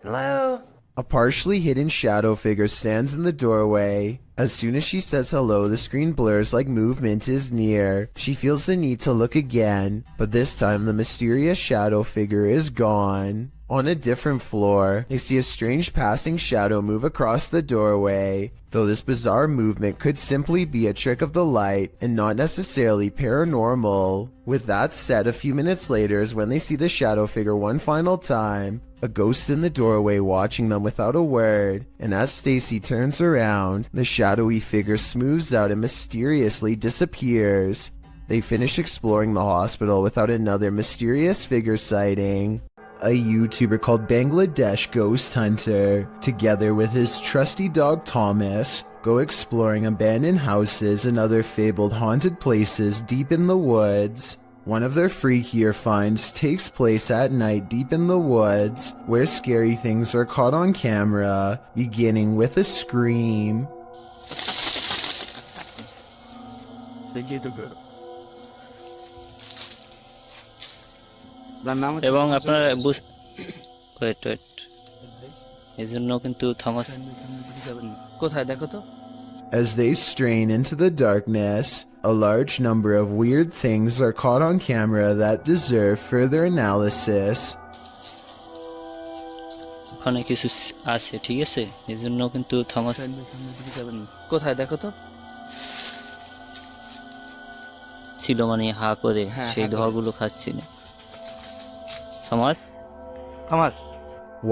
Hello? A partially hidden shadow figure stands in the doorway. As soon as she says hello, the screen blurs like movement is near. She feels the need to look again, but this time the mysterious shadow figure is gone. On a different floor, they see a strange passing shadow move across the doorway, though this bizarre movement could simply be a trick of the light and not necessarily paranormal. With that said, a few minutes later is when they see the shadow figure one final time. a ghost in the doorway watching them without a word, and as Stacy turns around, the shadowy figure smooths out and mysteriously disappears. They finish exploring the hospital without another mysterious figure sighting. A YouTuber called Bangladesh Ghost Hunter, together with his trusty dog Thomas, go exploring abandoned houses and other fabled haunted places deep in the woods. One of their freakier finds takes place at night deep in the woods, where scary things are caught on camera, beginning with a scream. এবং আপনারা wait এই জন্য কিন্তু Thomas কোথায় দেখো তো। As they strain into the darkness, a large number of weird things are caught on camera that deserve further analysis. ওখানে কিছু আছে, ঠিক আছে, এই জন্য কিন্তু থমাস কোথায় দেখো তো ছিল, মানে হা করে সেই ধোয়াগুলো খাচ্ছি না। Thomas?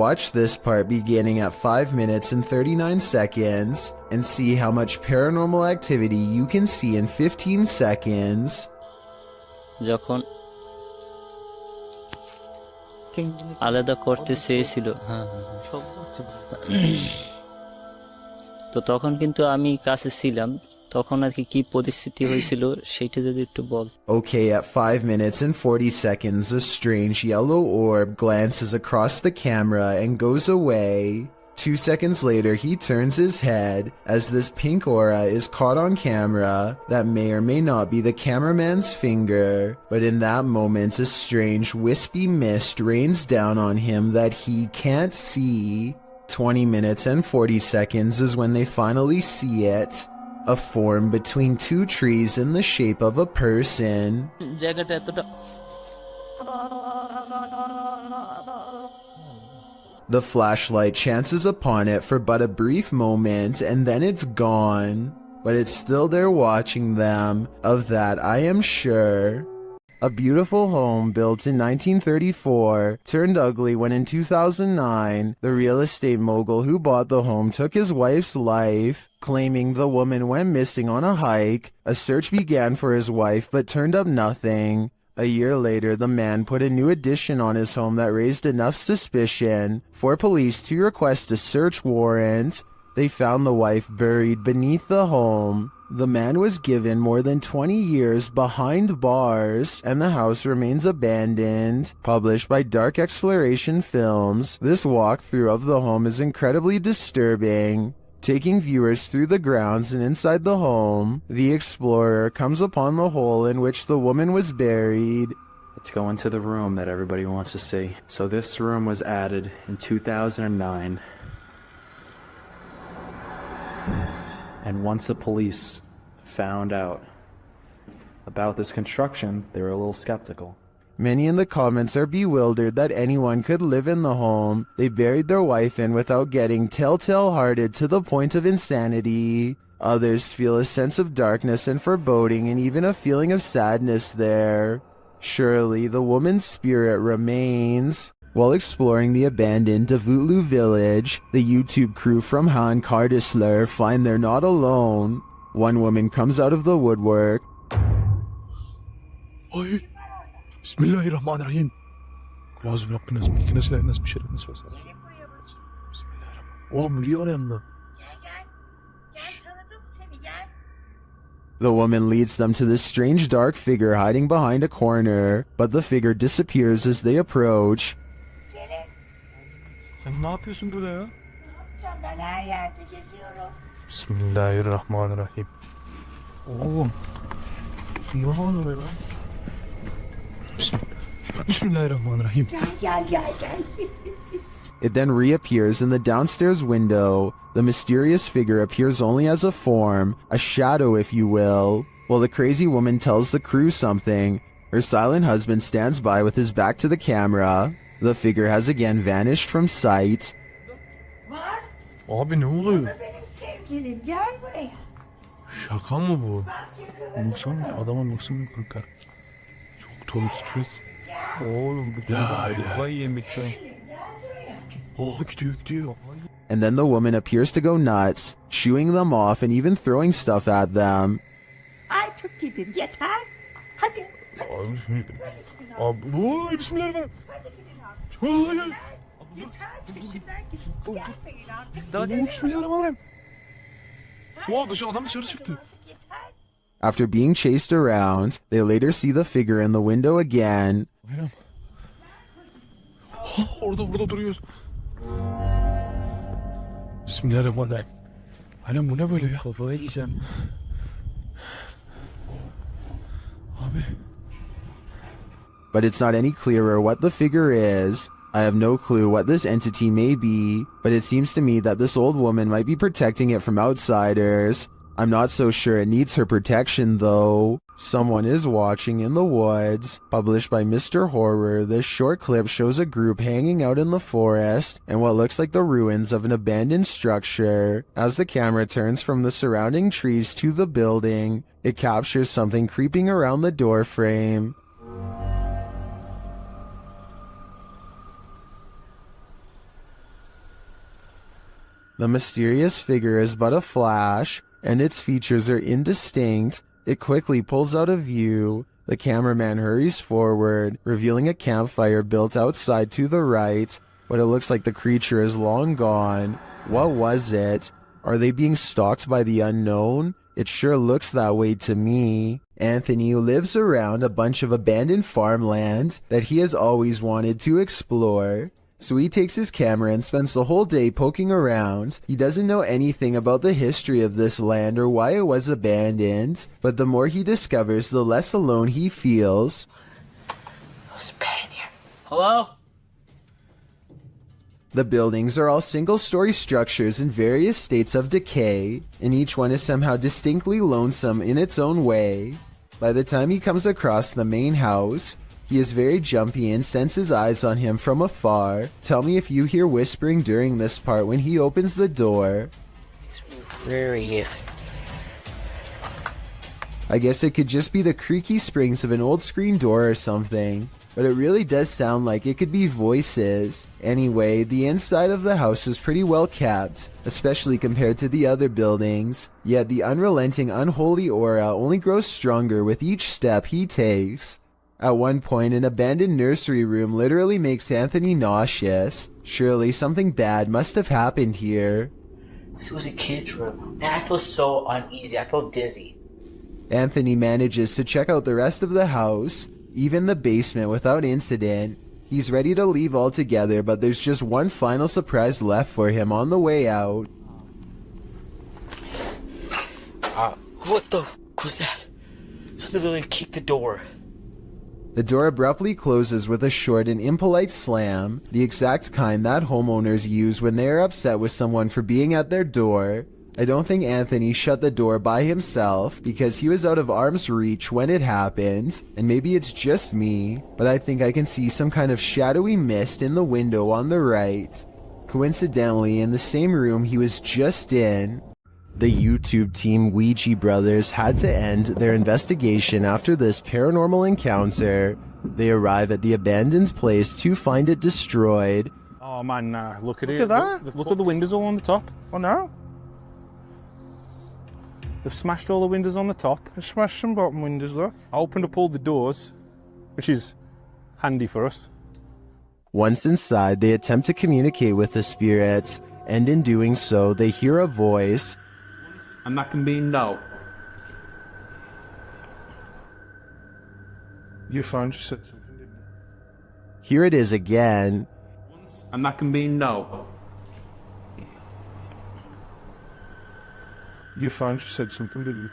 Watch this part beginning at 5 minutes and 39 seconds and see how much paranormal activity you can see in 15 seconds. যখন আলাদা করতে চেয়েছিল, তো তখন কিন্তু আমি কাছে ছিলাম, তখন আর কি পরিস্থিতি হয়েছিল সেটা যদি একটু বল। Okay, at 5 minutes and 40 seconds, a strange yellow orb glances across the camera and goes away. 2 seconds later, he turns his head as this pink aura is caught on camera that may or may not be the cameraman's finger, but in that moment, a strange wispy mist rains down on him that he can't see. 20 minutes and 40 seconds is when they finally see it. A form between two trees in the shape of a person. The flashlight chances upon it for but a brief moment and then it's gone. But it's still there watching them, of that I am sure. A beautiful home built in 1934 turned ugly when in 2009, the real estate mogul who bought the home took his wife's life, claiming the woman went missing on a hike. A search began for his wife but turned up nothing. A year later, the man put a new addition on his home that raised enough suspicion for police to request a search warrant. They found the wife buried beneath the home. The man was given more than 20 years behind bars, and the house remains abandoned. Published by Dark Exploration Films, this walkthrough of the home is incredibly disturbing. Taking viewers through the grounds and inside the home, the explorer comes upon the hole in which the woman was buried. Let's go into the room that everybody wants to see. So this room was added in 2009. And once the police found out about this construction, they were a little skeptical. Many in the comments are bewildered that anyone could live in the home they buried their wife in without getting telltale-hearted to the point of insanity. Others feel a sense of darkness and foreboding and even a feeling of sadness there. Surely the woman's spirit remains. While exploring the abandoned Devulu village, the YouTube crew from Han Kardisler find they're not alone. One woman comes out of the woodwork. Bismillahirrahmanirrahim. Oğlum biliyor yanında. The woman leads them to this strange dark figure hiding behind a corner, but the figure disappears as they approach. Sen ne yapıyorsun burada ya? Ben her yerde geziyorum. Bismillahirrahmanirrahim. Oğlum. Ne oluyor lan? Bismillahirrahmanirrahim. Gel. It then reappears in the downstairs window. The mysterious figure appears only as a form, a shadow if you will. While the crazy woman tells the crew something, her silent husband stands by with his back to the camera. The figure has again vanished from sight. Abi ne oluyor? Benim sevgilim gel buraya. Şaka mı bu? Baksana adama nasıl bir korkar. Çok stres. Oğlum bu kafayı yemek şu an. And then the woman appears to go nuts, shooing them off and even throwing stuff at them. I took it in. Get high. Hadi. Bismillahirrahmanirrahim. Bismillahirrahmanirrahim. Wow, dışarı adam dışarı çıktı. After being chased around, they later see the figure in the window again. Orada duruyoruz. Bismillahirrahmanirrahim. Aynen bu ne böyle ya? Kafayı yiyeceğim. Abi. But it's not any clearer what the figure is. I have no clue what this entity may be, but it seems to me that this old woman might be protecting it from outsiders. I'm not so sure it needs her protection though. Someone is watching in the woods. Published by Mr. Horror, this short clip shows a group hanging out in the forest and what looks like the ruins of an abandoned structure. As the camera turns from the surrounding trees to the building, it captures something creeping around the door frame. The mysterious figure is but a flash, and its features are indistinct. It quickly pulls out of view. The cameraman hurries forward, revealing a campfire built outside to the right, but it looks like the creature is long gone. What was it? Are they being stalked by the unknown? It sure looks that way to me. Anthony lives around a bunch of abandoned farmland that he has always wanted to explore. So he takes his camera and spends the whole day poking around. He doesn't know anything about the history of this land or why it was abandoned, but the more he discovers, the less alone he feels. There's a bed in here. Hello? The buildings are all single-story structures in various states of decay, and each one is somehow distinctly lonesome in its own way. By the time he comes across the main house, he is very jumpy and senses eyes on him from afar. Tell me if you hear whispering during this part when he opens the door. I guess it could just be the creaky springs of an old screen door or something, but it really does sound like it could be voices. Anyway, the inside of the house is pretty well kept, especially compared to the other buildings, yet the unrelenting unholy aura only grows stronger with each step he takes. At one point, an abandoned nursery room literally makes Anthony nauseous. Surely something bad must have happened here. This was a kid's room, and I feel so uneasy. I feel dizzy. Anthony manages to check out the rest of the house, even the basement, without incident. He's ready to leave altogether, but there's just one final surprise left for him on the way out. What the f was that? Something literally kicked the door. The door abruptly closes with a short and impolite slam, the exact kind that homeowners use when they are upset with someone for being at their door. I don't think Anthony shut the door by himself because he was out of arm's reach when it happened, and maybe it's just me, but I think I can see some kind of shadowy mist in the window on the right. Coincidentally, in the same room he was just in. The YouTube team Ouiji brothers had to end their investigation after this paranormal encounter. They arrive at the abandoned place to find it destroyed. Oh man, nah, look at Look it. at that. Look at the windows all on the top. Oh no? They've smashed all the windows on the top. They smashed some bottom windows, look. I opened up all the doors, which is handy for us. Once inside, they attempt to communicate with the spirits, and in doing so, they hear a voice. And that can be no. Your phone just said something, didn't it? Here it is again. And that can be no. Your phone just said something, didn't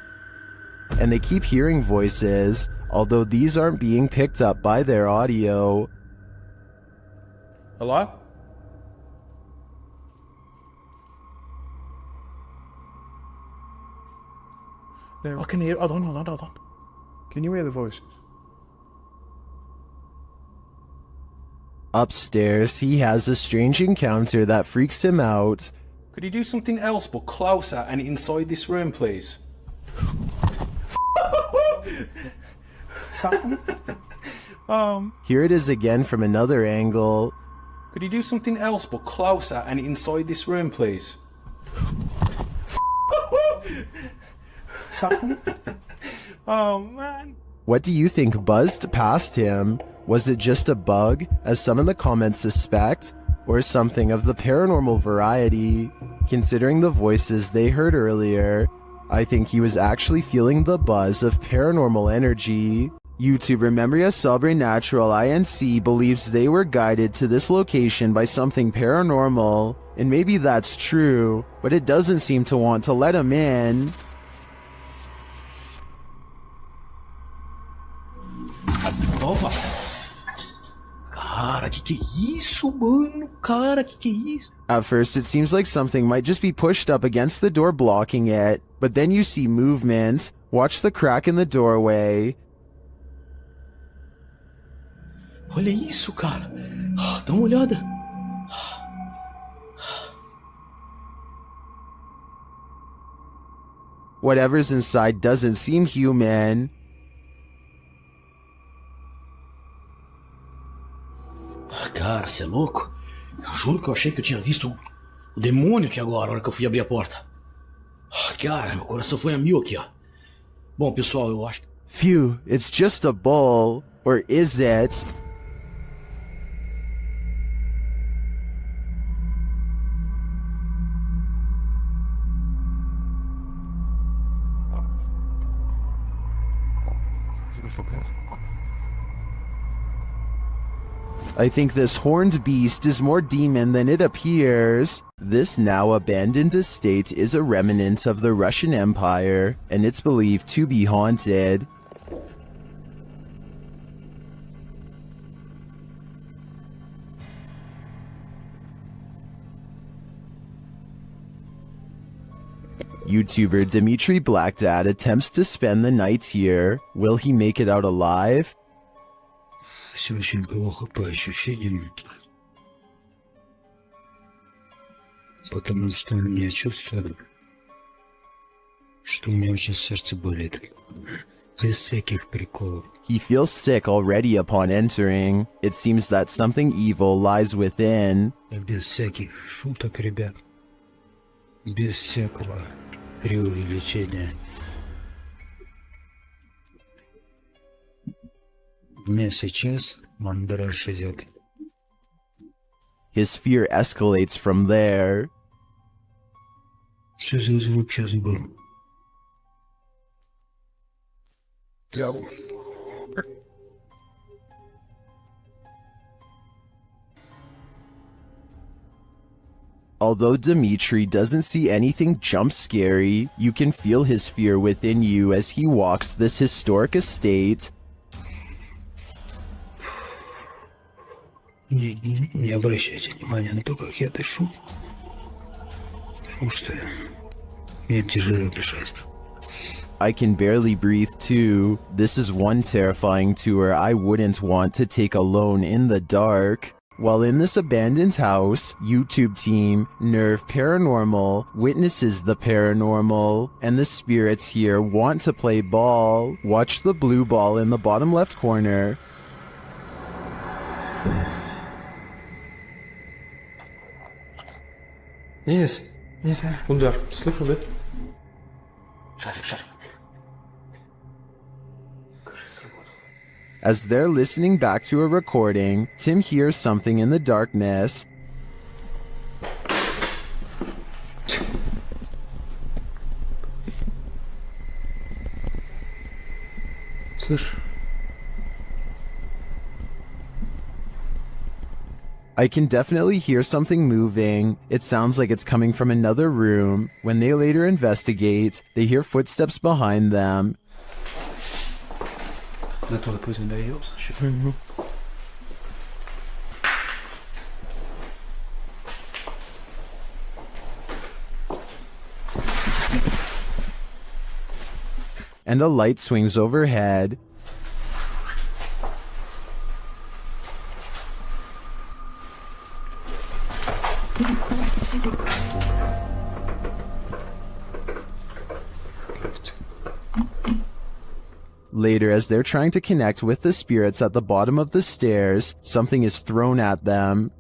it? And they keep hearing voices, although these aren't being picked up by their audio. Hello? I can hear. Hold on. Can you hear the voices? Upstairs, he has a strange encounter that freaks him out. Could you do something else but closer and inside this room, please? Here it is again from another angle. Could you do something else but closer and inside this room, please? Oh, man. What do you think buzzed past him? Was it just a bug, as some in the comments suspect, or something of the paranormal variety? Considering the voices they heard earlier, I think he was actually feeling the buzz of paranormal energy. YouTuber Memoria Sobrenatural INC believes they were guided to this location by something paranormal, and maybe that's true, but it doesn't seem to want to let him in. Opa! Cara, que é isso, mano? Cara, que é isso? At first, it seems like something might just be pushed up against the door blocking it, but then you see movement. Watch the crack in the doorway. Olha isso, cara. Dá uma olhada. Whatever's inside doesn't seem human. Cara, você é louco? Eu juro que eu achei que eu tinha visto o demônio aqui agora, na hora que eu fui abrir a porta. Cara, meu coração foi a mil aqui, ó. Bom, pessoal, eu acho que... Phew, it's just a bull. Or is it? I think this horned beast is more demon than it appears. This now abandoned estate is a remnant of the Russian Empire, and it's believed to be haunted. YouTuber Dimitri Blackdad attempts to spend the night here. Will he make it out alive? Все очень плохо по ощущениям, потому что я чувствую, что у меня очень сердце болит, без всяких приколов. He feels sick already upon entering. It seems that something evil lies within. Без всяких шуток, ребят, без всякого преувеличения. Сейчас мандраж идет. His fear escalates from there. Что за звук сейчас был? Although Dimitri doesn't see anything jump scary, you can feel his fear within you as he walks this historic estate. Не обращайте внимания на то, как я дышу, потому что мне тяжело дышать. I can barely breathe too. This is one terrifying tour I wouldn't want to take alone in the dark. While in this abandoned house, YouTube team Nerve Paranormal witnesses the paranormal, and the spirits here want to play ball. Watch the blue ball in the bottom left corner. Yes, uдар, слышал, да? Шарик. As they're listening back to a recording, Tim hears something in the darkness. Слышь? I can definitely hear something moving. It sounds like it's coming from another room. When they later investigate, they hear footsteps behind them. NATO depois ainda é eles? And a light swings overhead. Later, as they're trying to connect with the spirits at the bottom of the stairs, something is thrown at them.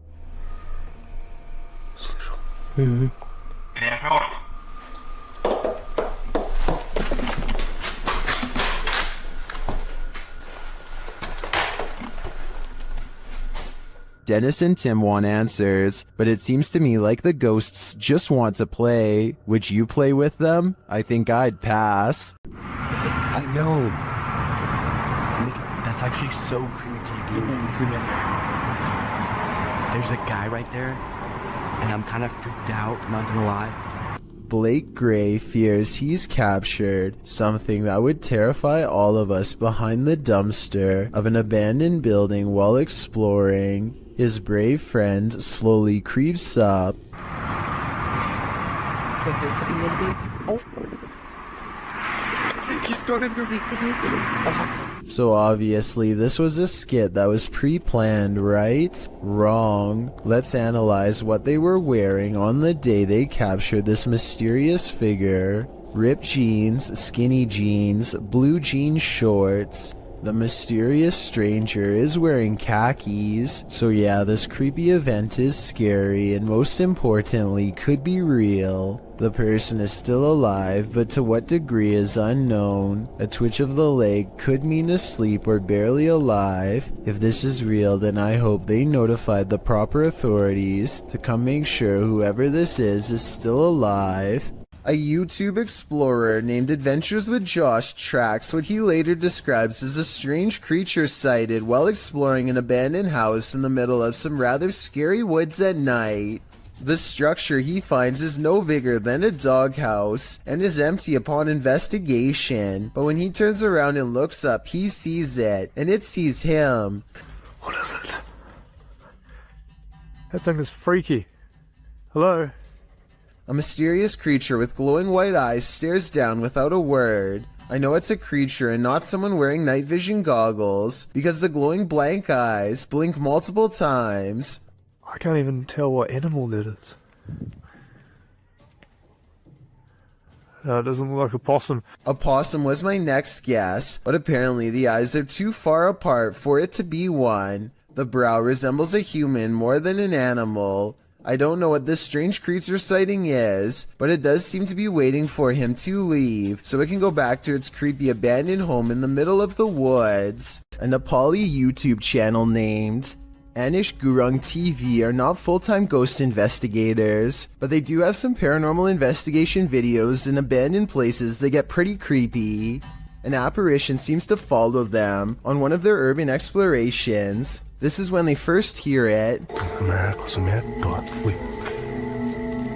Dennis and Tim want answers, but it seems to me like the ghosts just want to play. Would you play with them? I think I'd pass. I know. Look, that's actually so creepy. There's a guy right there, and I'm kind of freaked out, not gonna lie. Blake Gray fears he's captured something that would terrify all of us behind the dumpster of an abandoned building while exploring. His brave friend slowly creeps up. So obviously this was a skit that was pre-planned, right? Wrong. Let's analyze what they were wearing on the day they captured this mysterious figure. Ripped jeans, skinny jeans, blue jean shorts. The mysterious stranger is wearing khakis. So yeah, this creepy event is scary and most importantly could be real. The person is still alive, but to what degree is unknown. A twitch of the leg could mean asleep or barely alive. If this is real, then I hope they notified the proper authorities to come make sure whoever this is still alive. A YouTube explorer named Adventures with Josh tracks what he later describes as a strange creature sighted while exploring an abandoned house in the middle of some rather scary woods at night. The structure he finds is no bigger than a doghouse and is empty upon investigation, but when he turns around and looks up, he sees it, and it sees him. What is it? That thing is freaky. Hello? A mysterious creature with glowing white eyes stares down without a word. I know it's a creature and not someone wearing night vision goggles, because the glowing blank eyes blink multiple times. I can't even tell what animal it is. It doesn't look like a possum. A possum was my next guess, but apparently the eyes are too far apart for it to be one. The brow resembles a human more than an animal. I don't know what this strange creature sighting is, but it does seem to be waiting for him to leave, so it can go back to its creepy abandoned home in the middle of the woods. A Nepali YouTube channel named Anish Gurung TV are not full-time ghost investigators, but they do have some paranormal investigation videos in abandoned places that get pretty creepy. An apparition seems to follow them on one of their urban explorations. This is when they first hear it.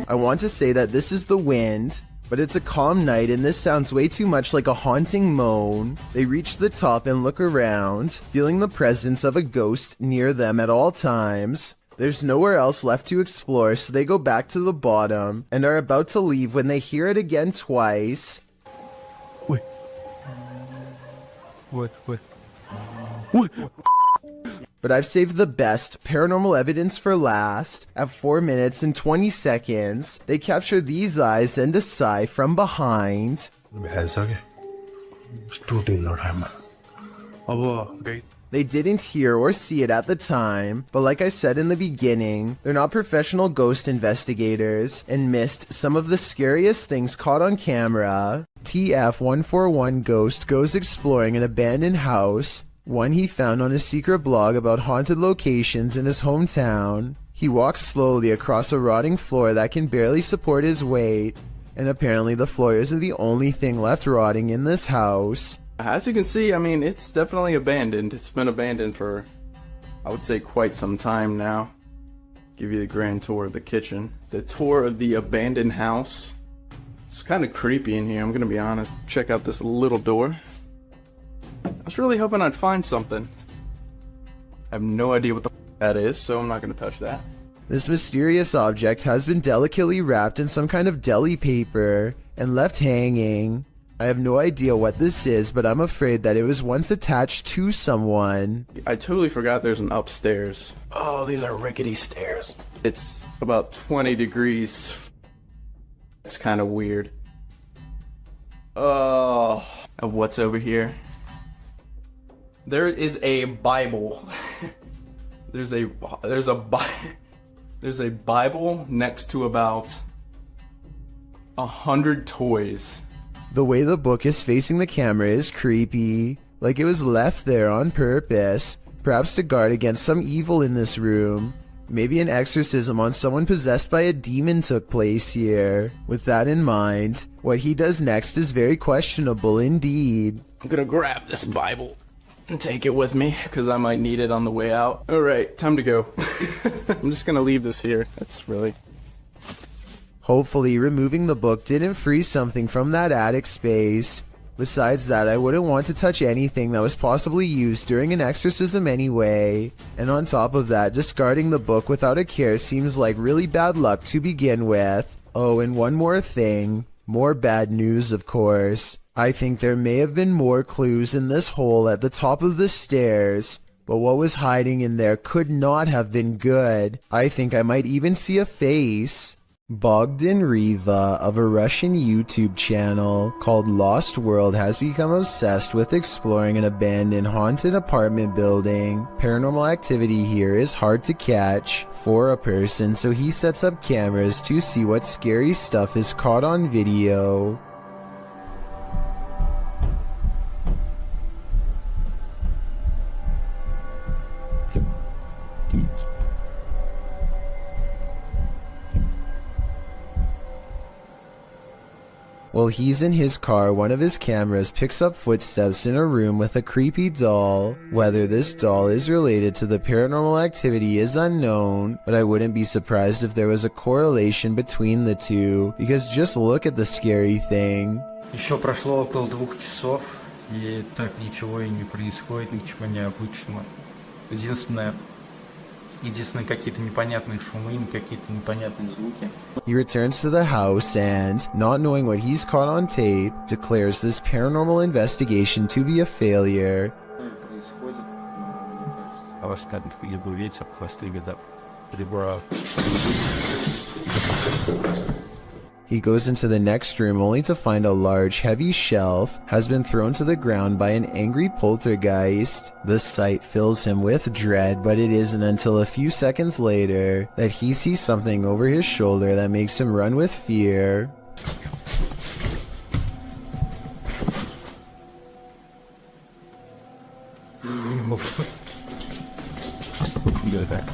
I want to say that this is the wind, but it's a calm night and this sounds way too much like a haunting moan. They reach the top and look around, feeling the presence of a ghost near them at all times. There's nowhere else left to explore, so they go back to the bottom and are about to leave when they hear it again twice. What? But I've saved the best paranormal evidence for last. At 4 minutes and 20 seconds, they capture these eyes and a sigh from behind. They didn't hear or see it at the time, but like I said in the beginning, they're not professional ghost investigators and missed some of the scariest things caught on camera. TF141 Ghost goes exploring an abandoned house, one he found on a secret blog about haunted locations in his hometown. He walks slowly across a rotting floor that can barely support his weight, and apparently the floor isn't the only thing left rotting in this house. As you can see, I mean, it's definitely abandoned. It's been abandoned for, I would say, quite some time now. Give you the grand tour of the kitchen. The tour of the abandoned house. It's kind of creepy in here, I'm gonna be honest. Check out this little door. I was really hoping I'd find something. I have no idea what the that is, so I'm not gonna touch that. This mysterious object has been delicately wrapped in some kind of deli paper and left hanging. I have no idea what this is, but I'm afraid that it was once attached to someone. I totally forgot there's an upstairs. Oh, these are rickety stairs. It's about 20 degrees. It's kind of weird. Oh, what's over here? There is a Bible. there's a There's a Bible next to about 100 toys. The way the book is facing the camera is creepy, like it was left there on purpose, perhaps to guard against some evil in this room. Maybe an exorcism on someone possessed by a demon took place here. With that in mind, what he does next is very questionable indeed. I'm gonna grab this Bible and take it with me, because I might need it on the way out. Alright, time to go. I'm just gonna leave this here. That's really... Hopefully, removing the book didn't freeze something from that attic space. Besides that, I wouldn't want to touch anything that was possibly used during an exorcism anyway. And on top of that, discarding the book without a care seems like really bad luck to begin with. Oh, and one more thing. More bad news, of course. I think there may have been more clues in this hole at the top of the stairs. But what was hiding in there could not have been good. I think I might even see a face. Bogdan Riva of a Russian YouTube channel called Lost World has become obsessed with exploring an abandoned haunted apartment building. Paranormal activity here is hard to catch for a person, so he sets up cameras to see what scary stuff is caught on video. While he's in his car, one of his cameras picks up footsteps in a room with a creepy doll. Whether this doll is related to the paranormal activity is unknown, but I wouldn't be surprised if there was a correlation between the two, because just look at the scary thing. Еще прошло около 2 часов, и так ничего и не происходит, ничего необычного. Единственное, какие-то непонятные шумы, какие-то непонятные звуки. He returns to the house and, not knowing what he's caught on tape, declares this paranormal investigation to be a failure. He goes into the next room only to find a large, heavy shelf has been thrown to the ground by an angry poltergeist. The sight fills him with dread, but it isn't until a few seconds later that he sees something over his shoulder that makes him run with fear. Go there.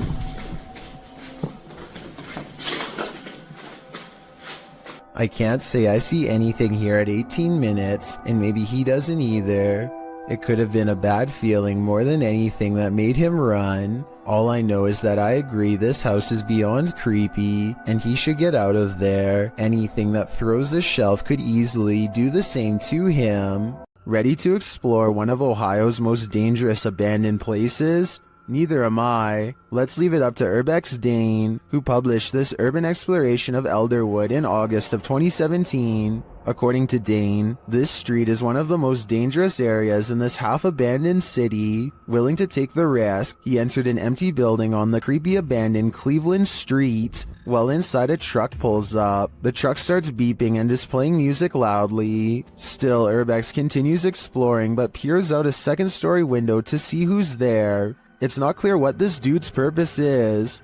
I can't say I see anything here at 18 minutes, and maybe he doesn't either. It could have been a bad feeling more than anything that made him run. All I know is that I agree this house is beyond creepy, and he should get out of there. Anything that throws a shelf could easily do the same to him. Ready to explore one of Ohio's most dangerous abandoned places? Neither am I. Let's leave it up to Urbex Dane, who published this urban exploration of Elderwood in August of 2017. According to Dane, this street is one of the most dangerous areas in this half-abandoned city. Willing to take the risk, he entered an empty building on the creepy abandoned Cleveland Street. While inside, a truck pulls up. The truck starts beeping and is playing music loudly. Still, Urbex continues exploring but peers out a second-story window to see who's there. It's not clear what this dude's purpose is.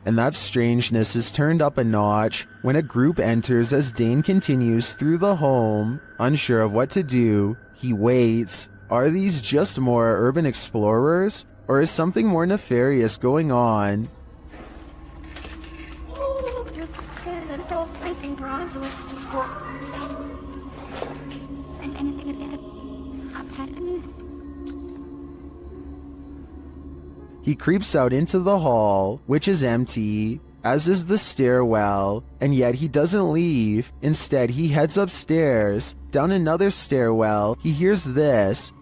And that strangeness is turned up a notch when a group enters as Dane continues through the home. Unsure of what to do, he waits. Are these just more urban explorers? Or is something more nefarious going on? He creeps out into the hall, which is empty, as is the stairwell, and yet he doesn't leave. Instead, he heads upstairs. Down another stairwell, he hears this.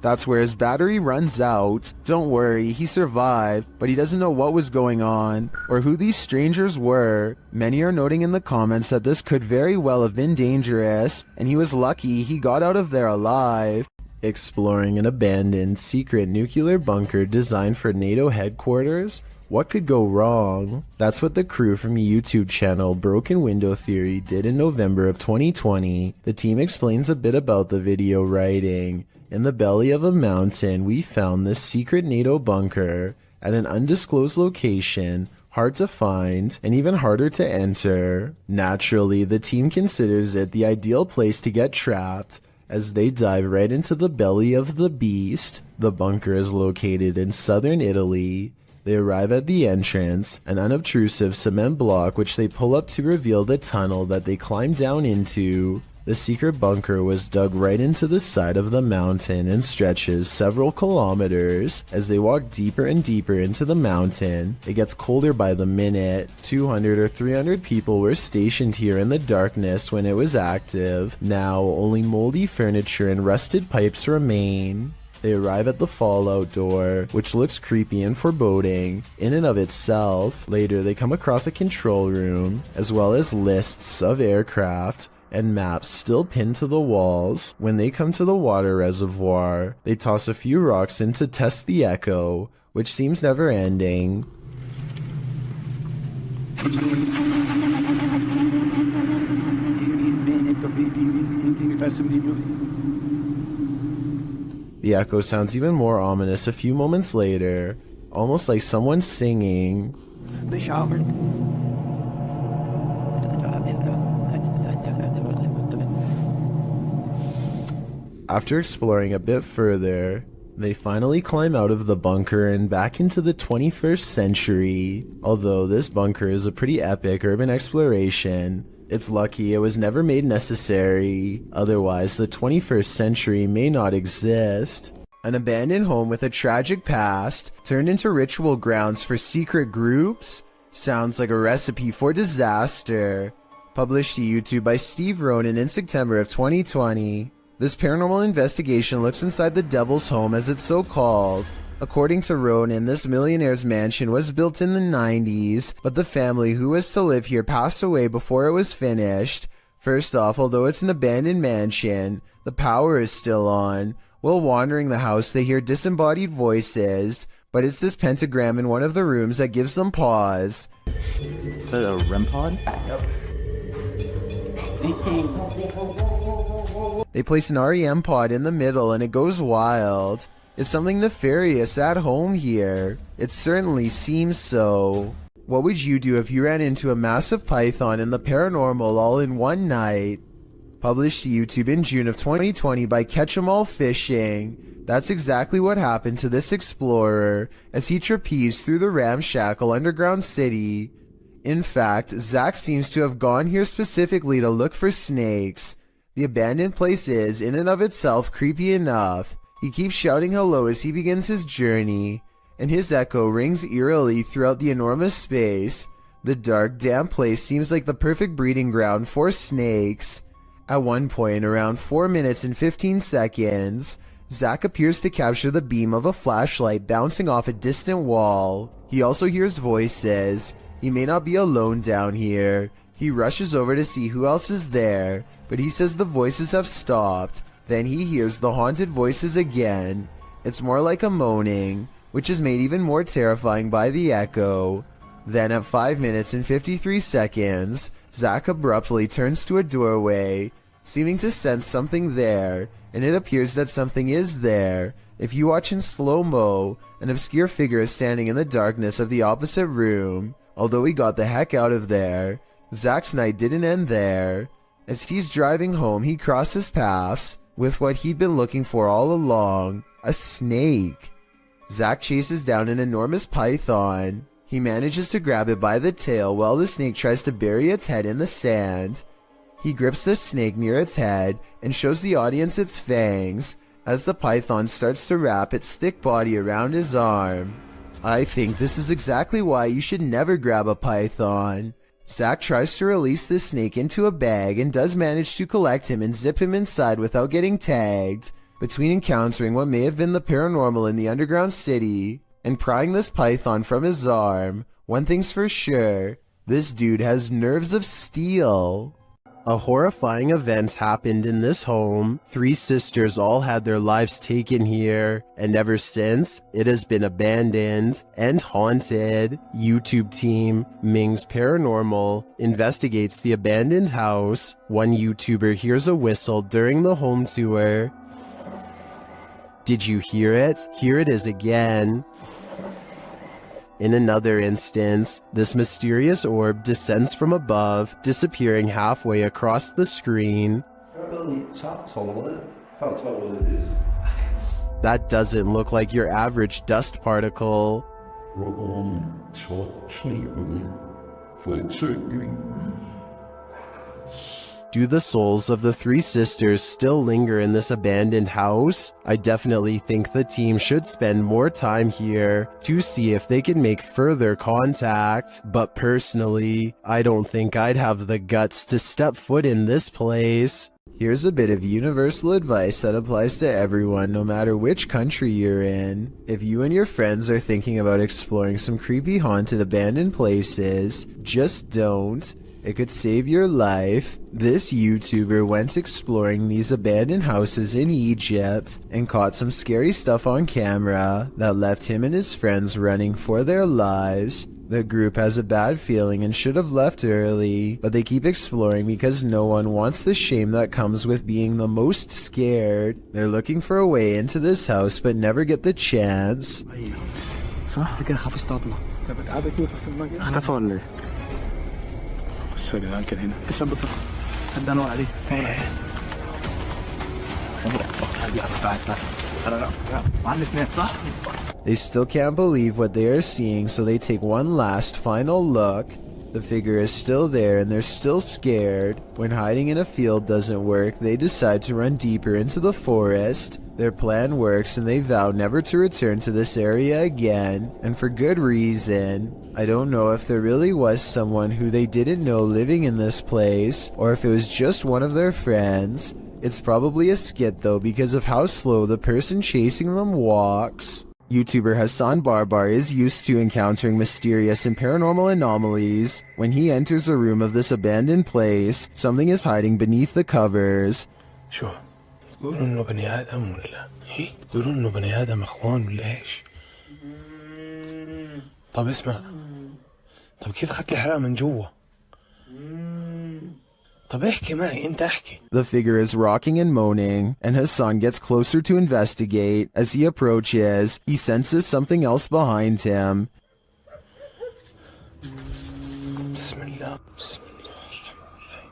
That's where his battery runs out. Don't worry, he survived, but he doesn't know what was going on, or who these strangers were. Many are noting in the comments that this could very well have been dangerous, and he was lucky he got out of there alive. Exploring an abandoned secret nuclear bunker designed for NATO headquarters? What could go wrong? That's what the crew from YouTube channel Broken Window Theory did in November of 2020. The team explains a bit about the video, writing, "In the belly of a mountain, we found this secret NATO bunker at an undisclosed location, hard to find and even harder to enter. Naturally, the team considers it the ideal place to get trapped, as they dive right into the belly of the beast. The bunker is located in southern Italy. They arrive at the entrance, an unobtrusive cement block which they pull up to reveal the tunnel that they climb down into. The secret bunker was dug right into the side of the mountain and stretches several kilometers. As they walk deeper and deeper into the mountain, it gets colder by the minute. 200 or 300 people were stationed here in the darkness when it was active. Now, only moldy furniture and rusted pipes remain. They arrive at the fallout door, which looks creepy and foreboding in and of itself. Later, they come across a control room, as well as lists of aircraft and maps still pinned to the walls. When they come to the water reservoir, they toss a few rocks in to test the echo, which seems never ending. The echo sounds even more ominous a few moments later, almost like someone singing. After exploring a bit further, they finally climb out of the bunker and back into the 21st century. Although this bunker is a pretty epic urban exploration, it's lucky it was never made necessary, otherwise the 21st century may not exist. An abandoned home with a tragic past turned into ritual grounds for secret groups? Sounds like a recipe for disaster. Published to YouTube by Steve Ronan in September of 2020. This paranormal investigation looks inside the Devil's Home, as it's so called. According to Ronan, this millionaire's mansion was built in the 90s, but the family who was to live here passed away before it was finished. First off, although it's an abandoned mansion, the power is still on. While wandering the house, they hear disembodied voices, but it's this pentagram in one of the rooms that gives them pause. Is that a REM pod? Yep. They place an REM pod in the middle and it goes wild. Is something nefarious at home here? It certainly seems so. What would you do if you ran into a massive python and the paranormal all in one night? Published to YouTube in June of 2020 by Catch 'em All Fishing. That's exactly what happened to this explorer as he trapezed through the ramshackle underground city. In fact, Zach seems to have gone here specifically to look for snakes. The abandoned place is, in and of itself, creepy enough. He keeps shouting hello as he begins his journey, and his echo rings eerily throughout the enormous space. The dark, damp place seems like the perfect breeding ground for snakes. At one point, around 4 minutes and 15 seconds, Zach appears to capture the beam of a flashlight bouncing off a distant wall. He also hears voices. He may not be alone down here. He rushes over to see who else is there, but he says the voices have stopped. Then he hears the haunted voices again. It's more like a moaning, which is made even more terrifying by the echo. Then at 5 minutes and 53 seconds, Zach abruptly turns to a doorway, seeming to sense something there, and it appears that something is there. If you watch in slow-mo, an obscure figure is standing in the darkness of the opposite room. Although he got the heck out of there, Zach's night didn't end there. As he's driving home, he crosses paths with what he'd been looking for all along, a snake. Zach chases down an enormous python. He manages to grab it by the tail while the snake tries to bury its head in the sand. He grips the snake near its head and shows the audience its fangs as the python starts to wrap its thick body around his arm. I think this is exactly why you should never grab a python. Zach tries to release the snake into a bag and does manage to collect him and zip him inside without getting tagged. Between encountering what may have been the paranormal in the underground city and prying this python from his arm, one thing's for sure, this dude has nerves of steel. A horrifying event happened in this home. 3 sisters all had their lives taken here, and ever since, it has been abandoned and haunted. YouTube team Ming's Paranormal investigates the abandoned house. One YouTuber hears a whistle during the home tour. Did you hear it? Here it is again. In another instance, this mysterious orb descends from above, disappearing halfway across the screen. That doesn't look like your average dust particle. Do the souls of the 3 sisters still linger in this abandoned house? I definitely think the team should spend more time here to see if they can make further contact, but personally, I don't think I'd have the guts to step foot in this place. Here's a bit of universal advice that applies to everyone, no matter which country you're in. If you and your friends are thinking about exploring some creepy haunted abandoned places, just don't. It could save your life. This YouTuber went exploring these abandoned houses in Egypt and caught some scary stuff on camera that left him and his friends running for their lives. The group has a bad feeling and should have left early, but they keep exploring because no one wants the shame that comes with being the most scared. They're looking for a way into this house but never get the chance. They still can't believe what they are seeing, so they take one last final look. The figure is still there and they're still scared. When hiding in a field doesn't work, they decide to run deeper into the forest. Their plan works and they vow never to return to this area again, and for good reason. I don't know if there really was someone who they didn't know living in this place, or if it was just one of their friends. It's probably a skit though because of how slow the person chasing them walks. YouTuber Hassan Barbar is used to encountering mysterious and paranormal anomalies. When he enters a room of this abandoned place, something is hiding beneath the covers. شو يقولوا انه بني ادم ولا هي يقولوا انه بني ادم اخوان ولا ايش؟ طب اسمع، طب كيف اخذت الحرقة من جوا؟ طب احكي معي، انت احكي. The figure is rocking and moaning, and Hassan gets closer to investigate. As he approaches, he senses something else behind him. بسم الله بسم الله الرحمن الرحيم.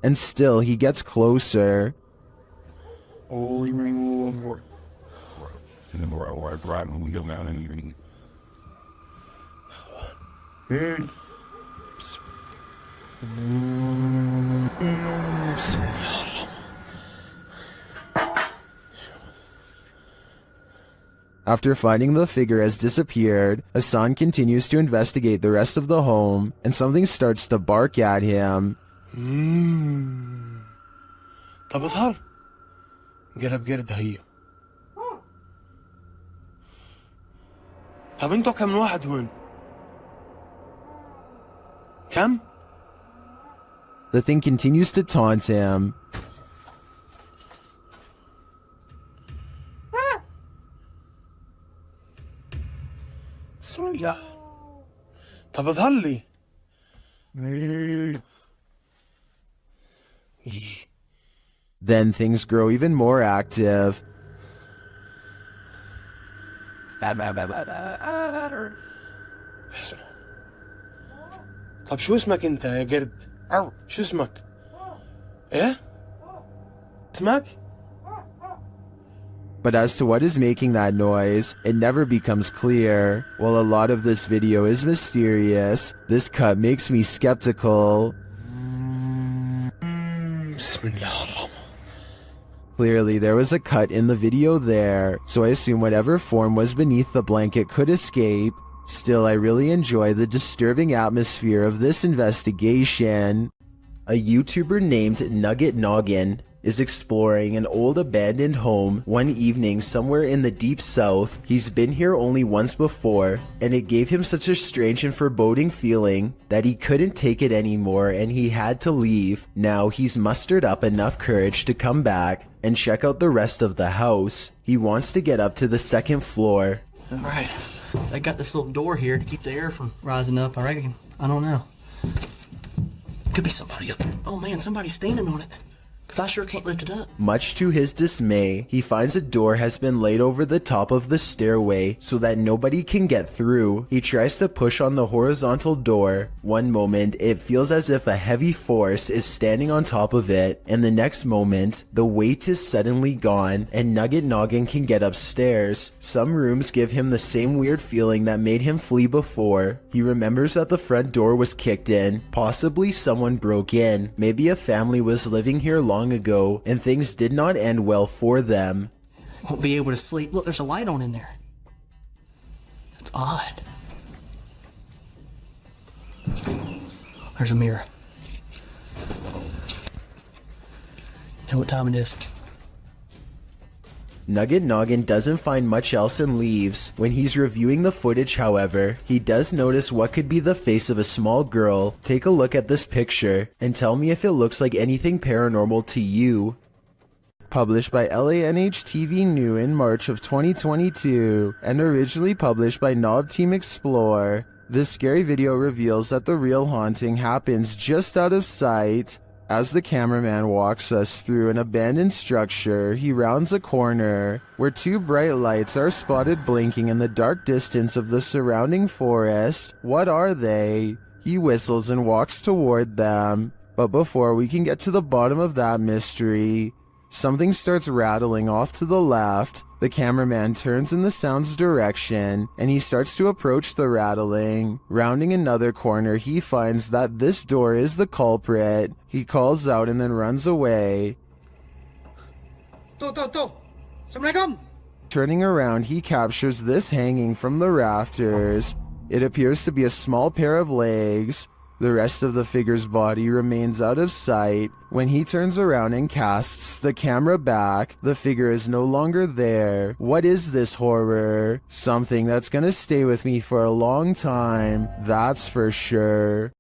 And still he gets closer. After finding the figure has disappeared, Hassan continues to investigate the rest of the home, and something starts to bark at him. طب اظهر قلب قرد هي. طب انتوا كم واحد هون؟ كم؟ The thing continues to taunt him. بسم الله. طب اظهر لي. Then things grow even more active. طب شو اسمك انت يا قرد؟ شو اسمك؟ ايه؟ اسمك؟ But as to what is making that noise, it never becomes clear. While a lot of this video is mysterious, this cut makes me skeptical. Clearly, there was a cut in the video there, so I assume whatever form was beneath the blanket could escape. Still, I really enjoy the disturbing atmosphere of this investigation. A YouTuber named Nugget Noggin is exploring an old abandoned home one evening somewhere in the deep south. He's been here only once before, and it gave him such a strange and foreboding feeling that he couldn't take it anymore and he had to leave. Now he's mustered up enough courage to come back and check out the rest of the house. He wants to get up to the second floor. Alright, they got this little door here to keep the air from rising up, I reckon. I don't know. Could be somebody up there. Oh man, somebody's standing on it. Cause I sure can't lift it up. Much to his dismay, he finds a door has been laid over the top of the stairway so that nobody can get through. He tries to push on the horizontal door. One moment, it feels as if a heavy force is standing on top of it, and the next moment, the weight is suddenly gone, and Nugget Noggin can get upstairs. Some rooms give him the same weird feeling that made him flee before. He remembers that the front door was kicked in. Possibly someone broke in. Maybe a family was living here long ago and things did not end well for them. Won't be able to sleep. Look, there's a light on in there. That's odd. There's a mirror. You know what time it is? Nugget Noggin doesn't find much else and leaves. When he's reviewing the footage, however, he does notice what could be the face of a small girl. Take a look at this picture and tell me if it looks like anything paranormal to you. Published by LANH-TV New in March of 2022 and originally published by Knob Team Explore. This scary video reveals that the real haunting happens just out of sight. As the cameraman walks us through an abandoned structure, he rounds a corner where two bright lights are spotted blinking in the dark distance of the surrounding forest. What are they? He whistles and walks toward them. But before we can get to the bottom of that mystery, something starts rattling off to the left. The cameraman turns in the sound's direction, and he starts to approach the rattling. Rounding another corner, he finds that this door is the culprit. He calls out and then runs away. Assalamualaikum. Turning around, he captures this hanging from the rafters. It appears to be a small pair of legs. The rest of the figure's body remains out of sight. When he turns around and casts the camera back, the figure is no longer there. What is this horror? Something that's gonna stay with me for a long time, that's for sure.